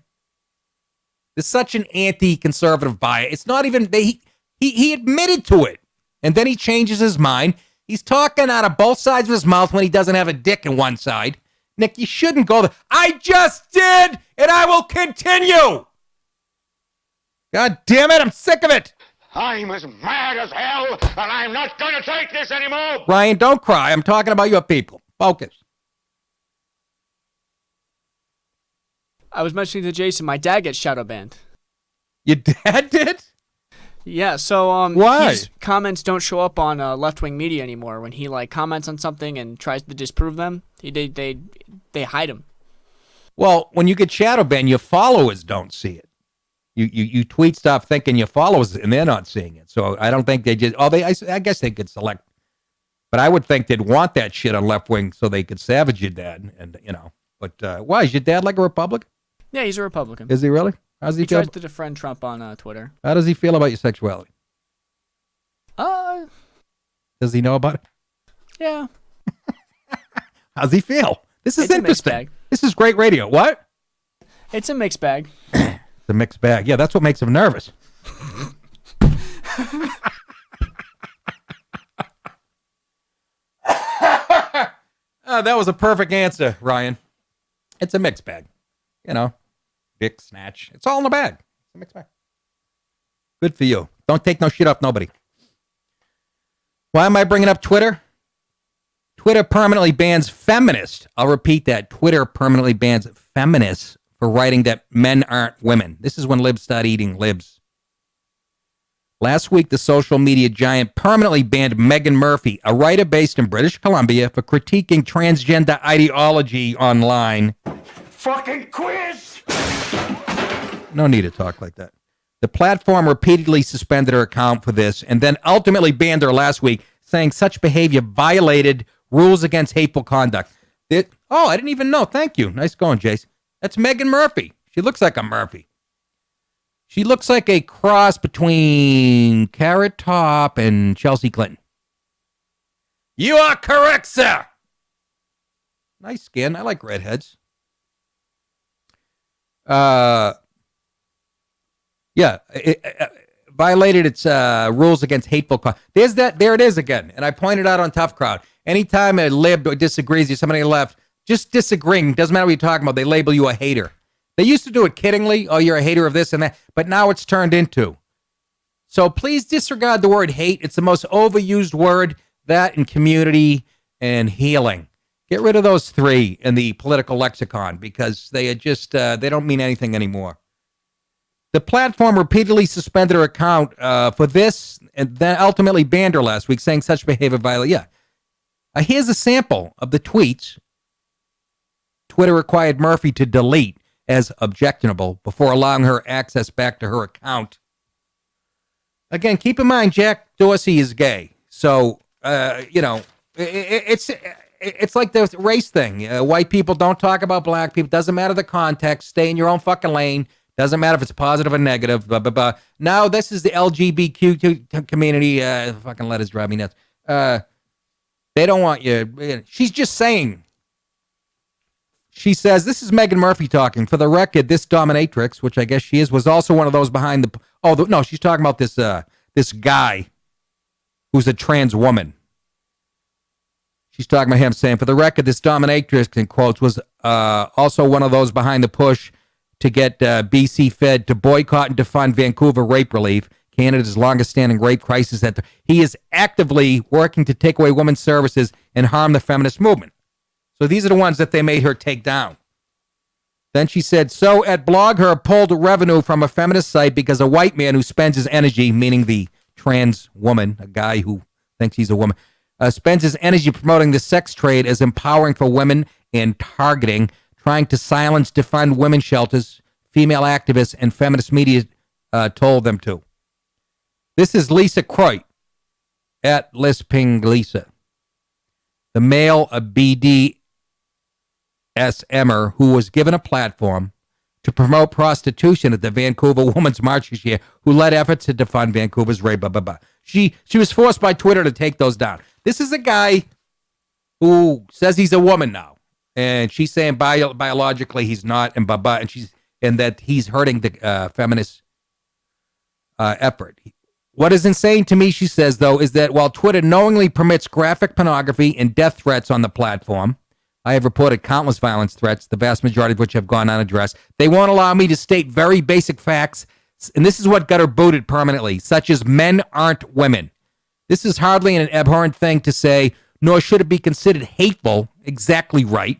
Speaker 1: There's such an anti-conservative bias. It's not even, he admitted to it. And then he changes his mind. He's talking out of both sides of his mouth when he doesn't have a dick in one side. Nick, you shouldn't go there. I just did, and I will continue. God damn it, I'm sick of it.
Speaker 4: I'm as mad as hell, and I'm not going to take this anymore.
Speaker 1: Ryan, don't cry. I'm talking about your people. Focus.
Speaker 12: I was mentioning to Jason, my dad gets shadow banned.
Speaker 1: Your dad did?
Speaker 12: Yeah, so
Speaker 1: why?
Speaker 12: His comments don't show up on left-wing media anymore. When he comments on something and tries to disprove them, they hide him.
Speaker 1: Well, when you get shadow banned, your followers don't see it. You tweet stuff thinking your followers, and they're not seeing it. So I don't think they just. I guess they could select, but I would think they'd want that shit on left wing so they could savage your dad, and But why is your dad like a Republican?
Speaker 12: Yeah, he's a Republican.
Speaker 1: Is he really? How's he feel?
Speaker 12: Tries to defriend Trump on Twitter.
Speaker 1: How does he feel about your sexuality? Does he know about it?
Speaker 12: Yeah.
Speaker 1: How's he feel? This is
Speaker 12: It's
Speaker 1: interesting.
Speaker 12: a mixed bag.
Speaker 1: This is great radio. What?
Speaker 12: It's a mixed bag.
Speaker 1: It's a mixed bag. Yeah, that's what makes him nervous. That was a perfect answer, Ryan. It's a mixed bag. Dick snatch. It's all in the bag. It's a mixed bag. Good for you. Don't take no shit off nobody. Why am I bringing up Twitter? Twitter permanently bans feminists. I'll repeat that. Twitter permanently bans feminists for writing that men aren't women. This is when libs start eating libs. Last week, the social media giant permanently banned Megan Murphy, a writer based in British Columbia, for critiquing transgender ideology online.
Speaker 10: Fucking quiz!
Speaker 1: No need to talk like that. The platform repeatedly suspended her account for this and then ultimately banned her last week, saying such behavior violated rules against hateful conduct. I didn't even know. Thank you. Nice going, Jace. That's Megan Murphy. She looks like a Murphy. She looks like a cross between Carrot Top and Chelsea Clinton. You are correct, sir. Nice skin. I like redheads. It violated its rules against hateful conduct. There it is again. And I pointed out on Tough Crowd. Anytime a lib disagrees with somebody left, just disagreeing, doesn't matter what you're talking about, they label you a hater. They used to do it kiddingly. Oh, you're a hater of this and that. But now it's turned into. So please disregard the word hate. It's the most overused word, that and community and healing. Get rid of those three in the political lexicon because they are just, they don't mean anything anymore. The platform repeatedly suspended her account for this and then ultimately banned her last week, saying such behavior violated. Yeah. Here's a sample of the tweets Twitter required Murphy to delete as objectionable before allowing her access back to her account. Again, keep in mind, Jack Dorsey is gay. So, it's like the race thing. White people don't talk about black people. Doesn't matter the context. Stay in your own fucking lane. Doesn't matter if it's positive or negative. Blah, blah, blah. Now, this is the LGBTQ community. Fucking letters drive me nuts. They don't want you. She's just saying. She says, this is Megan Murphy talking. For the record, this dominatrix, which I guess she is, was also one of those behind the... no, she's talking about this guy who's a trans woman. She's talking about him saying, for the record, this dominatrix, in quotes, was also one of those behind the push to get BC Fed to boycott and defund Vancouver rape relief, Canada's longest-standing rape crisis. He is actively working to take away women's services and harm the feminist movement. So these are the ones that they made her take down. Then she said, so at Blog, her pulled revenue from a feminist site because a white man who spends his energy, meaning the trans woman, a guy who thinks he's a woman, spends his energy promoting the sex trade as empowering for women and targeting, trying to silence, defund women's shelters, female activists, and feminist media told them to. This is Lisa Croit at Lisping Lisa, the male BDSMer who was given a platform to promote prostitution at the Vancouver Women's March this year, who led efforts to defund Vancouver's rape. She was forced by Twitter to take those down. This is a guy who says he's a woman now, and she's saying biologically he's not, and that he's hurting the feminist effort. What is insane to me, she says, though, is that while Twitter knowingly permits graphic pornography and death threats on the platform, I have reported countless violence threats, the vast majority of which have gone unaddressed. They won't allow me to state very basic facts, and this is what got her booted permanently, such as men aren't women. This is hardly an abhorrent thing to say, nor should it be considered hateful, exactly right,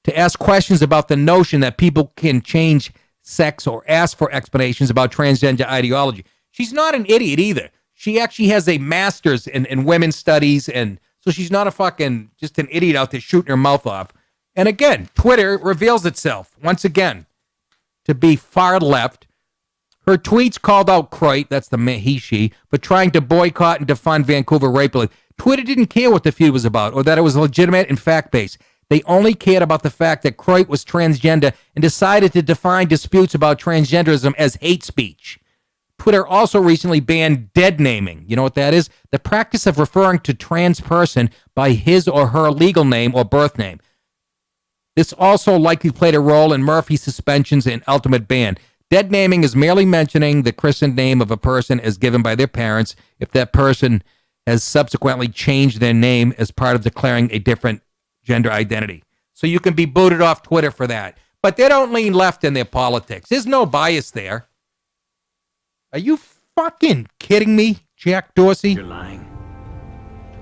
Speaker 1: to ask questions about the notion that people can change sex or ask for explanations about transgender ideology. She's not an idiot either. She actually has a master's in women's studies, and so she's not a fucking just an idiot out there shooting her mouth off. And again, Twitter reveals itself once again to be far left. Her tweets called out Croit, that's the he/she, for trying to boycott and defund Vancouver rape. Twitter didn't care what the feud was about or that it was legitimate and fact-based. They only cared about the fact that Croit was transgender and decided to define disputes about transgenderism as hate speech. Twitter also recently banned dead naming. You know what that is? The practice of referring to trans person by his or her legal name or birth name. This also likely played a role in Murphy's suspensions and ultimate ban. Dead naming is merely mentioning the christened name of a person as given by their parents if that person has subsequently changed their name as part of declaring a different gender identity. So you can be booted off Twitter for that. But they don't lean left in their politics. There's no bias there. Are you fucking kidding me, Jack Dorsey?
Speaker 13: You're lying.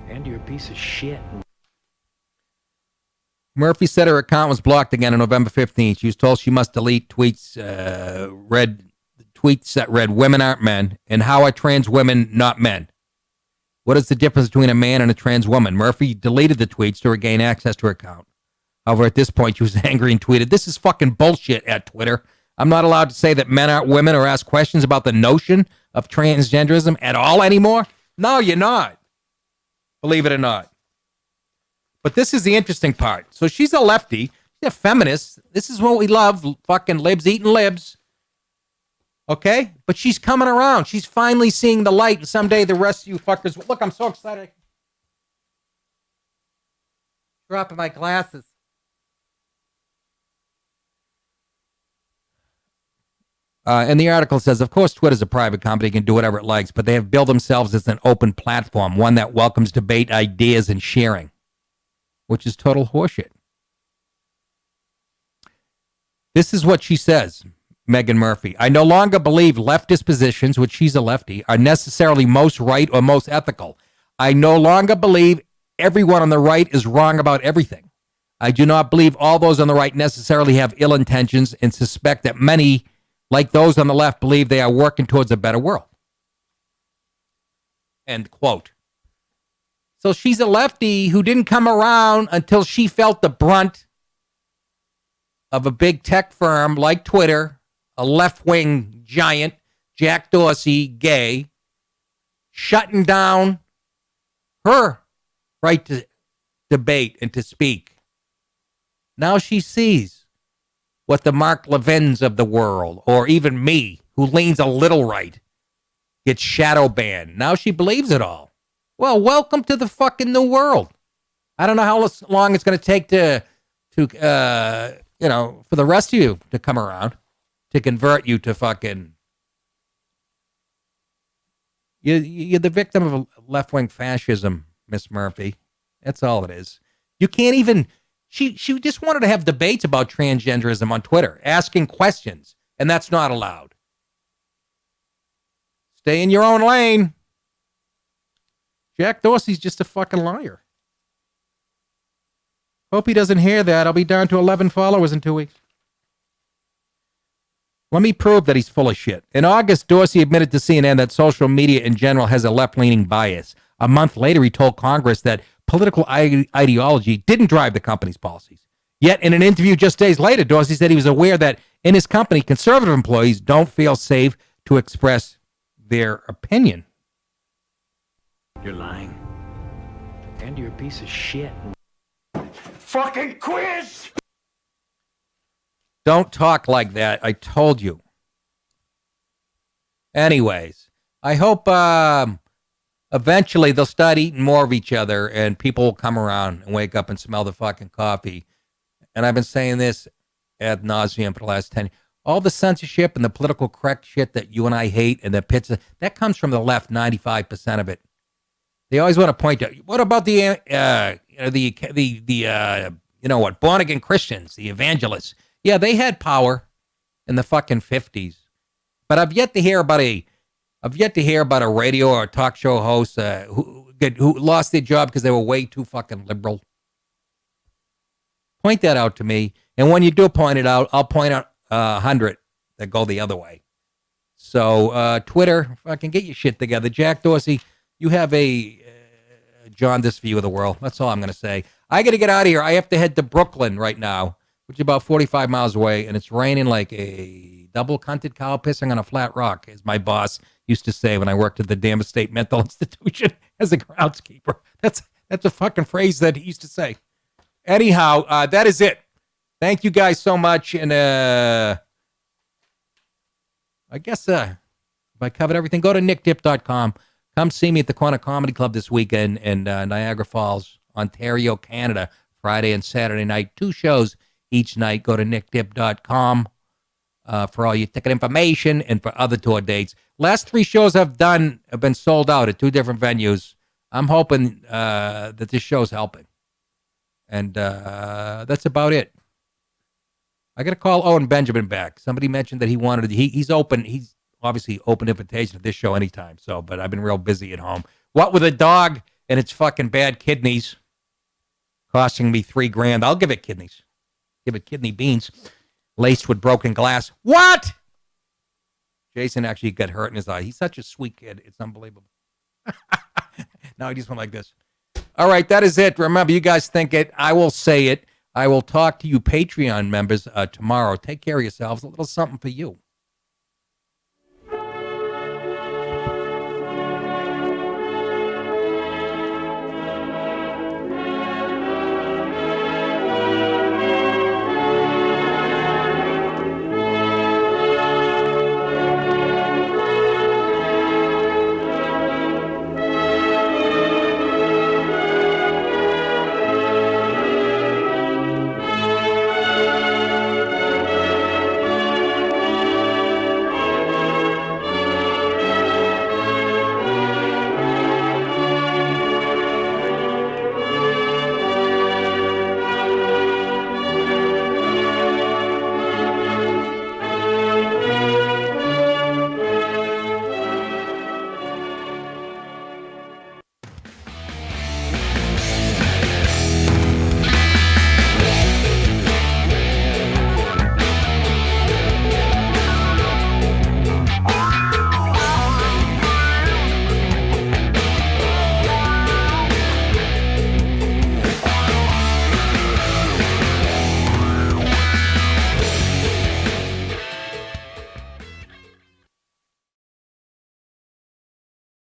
Speaker 13: And you're a piece of shit.
Speaker 1: Murphy said her account was blocked again on November 15th. She was told she must delete tweets that read "Women aren't men" and "How are trans women not men?" What is the difference between a man and a trans woman? Murphy deleted the tweets to regain access to her account. However, at this point, she was angry and tweeted, "This is fucking bullshit at Twitter. I'm not allowed to say that men aren't women or ask questions about the notion of transgenderism at all anymore." No, you're not. Believe it or not. But this is the interesting part. So she's a lefty. She's a feminist. This is what we love. Fucking libs eating libs. Okay? But she's coming around. She's finally seeing the light. And someday the rest of you fuckers... Look, I'm so excited. Dropping my glasses. And the article says, of course, Twitter's a private company, can do whatever it likes, but they have built themselves as an open platform, one that welcomes debate, ideas, and sharing, which is total horseshit. This is what she says, Megan Murphy. "I no longer believe leftist positions, which she's a lefty, are necessarily most right or most ethical. I no longer believe everyone on the right is wrong about everything. I do not believe all those on the right necessarily have ill intentions and suspect that many, like those on the left, believe they are working towards a better world." End quote. So she's a lefty who didn't come around until she felt the brunt of a big tech firm like Twitter, a left-wing giant, Jack Dorsey, gay, shutting down her right to debate and to speak. Now she sees what the Mark Levins of the world, or even me, who leans a little right, gets shadow banned. Now she believes it all. Well, welcome to the fucking new world. I don't know how long it's going to take to for the rest of you to come around, to convert you to fucking... You're the victim of left-wing fascism, Miss Murphy. That's all it is. You can't even... She just wanted to have debates about transgenderism on Twitter, asking questions, and that's not allowed. Stay in your own lane. Jack Dorsey's just a fucking liar. Hope he doesn't hear that. I'll be down to 11 followers in 2 weeks. Let me prove that he's full of shit. In August, Dorsey admitted to CNN that social media in general has a left-leaning bias. A month later, he told Congress that political ideology didn't drive the company's policies. Yet, in an interview just days later, Dorsey said he was aware that in his company, conservative employees don't feel safe to express their opinion.
Speaker 13: You're lying. And you're a piece of shit.
Speaker 10: Fucking quiz!
Speaker 1: Don't talk like that. I told you. Anyways, I hope eventually they'll start eating more of each other and people will come around and wake up and smell the fucking coffee. And I've been saying this ad nauseum for the last 10 years. All the censorship and the political correct shit that you and I hate and the pits, that comes from the left, 95% of it. They always want to point out, what about the born again Christians, the evangelists? Yeah, they had power in the fucking 50s. But I've yet to hear about a radio or a talk show host who lost their job because they were way too fucking liberal. Point that out to me. And when you do point it out, I'll point out 100 that go the other way. So Twitter, fucking get your shit together. Jack Dorsey, you have a jaundiced view of the world. That's all I'm going to say. I got to get out of here. I have to head to Brooklyn right now, which is about 45 miles away, and it's raining like a double-cunted cow pissing on a flat rock, as my boss used to say when I worked at the damn state mental institution as a groundskeeper. That's a fucking phrase that he used to say. Anyhow, that is it. Thank you guys so much, and I guess if I covered everything, go to nickdip.com. Come see me at the Corner Comedy Club this weekend in Niagara Falls, Ontario, Canada, Friday and Saturday night. 2 shows each night. Go to nickdip.com for all your ticket information and for other tour dates. Last 3 shows I've done have been sold out at 2 different venues. I'm hoping that this show's helping. And that's about it. I got to call Owen Benjamin back. Somebody mentioned that he wanted to, he's open. He's obviously open invitation to this show anytime. So, but I've been real busy at home. What with a dog and its fucking bad kidneys costing me $3,000. I'll give it kidneys. Give it kidney beans laced with broken glass. What? Jason actually got hurt in his eye. He's such a sweet kid. It's unbelievable. Now he just went like this. All right, that is it. Remember, you guys think it. I will say it. I will talk to you Patreon members tomorrow. Take care of yourselves. A little something for you.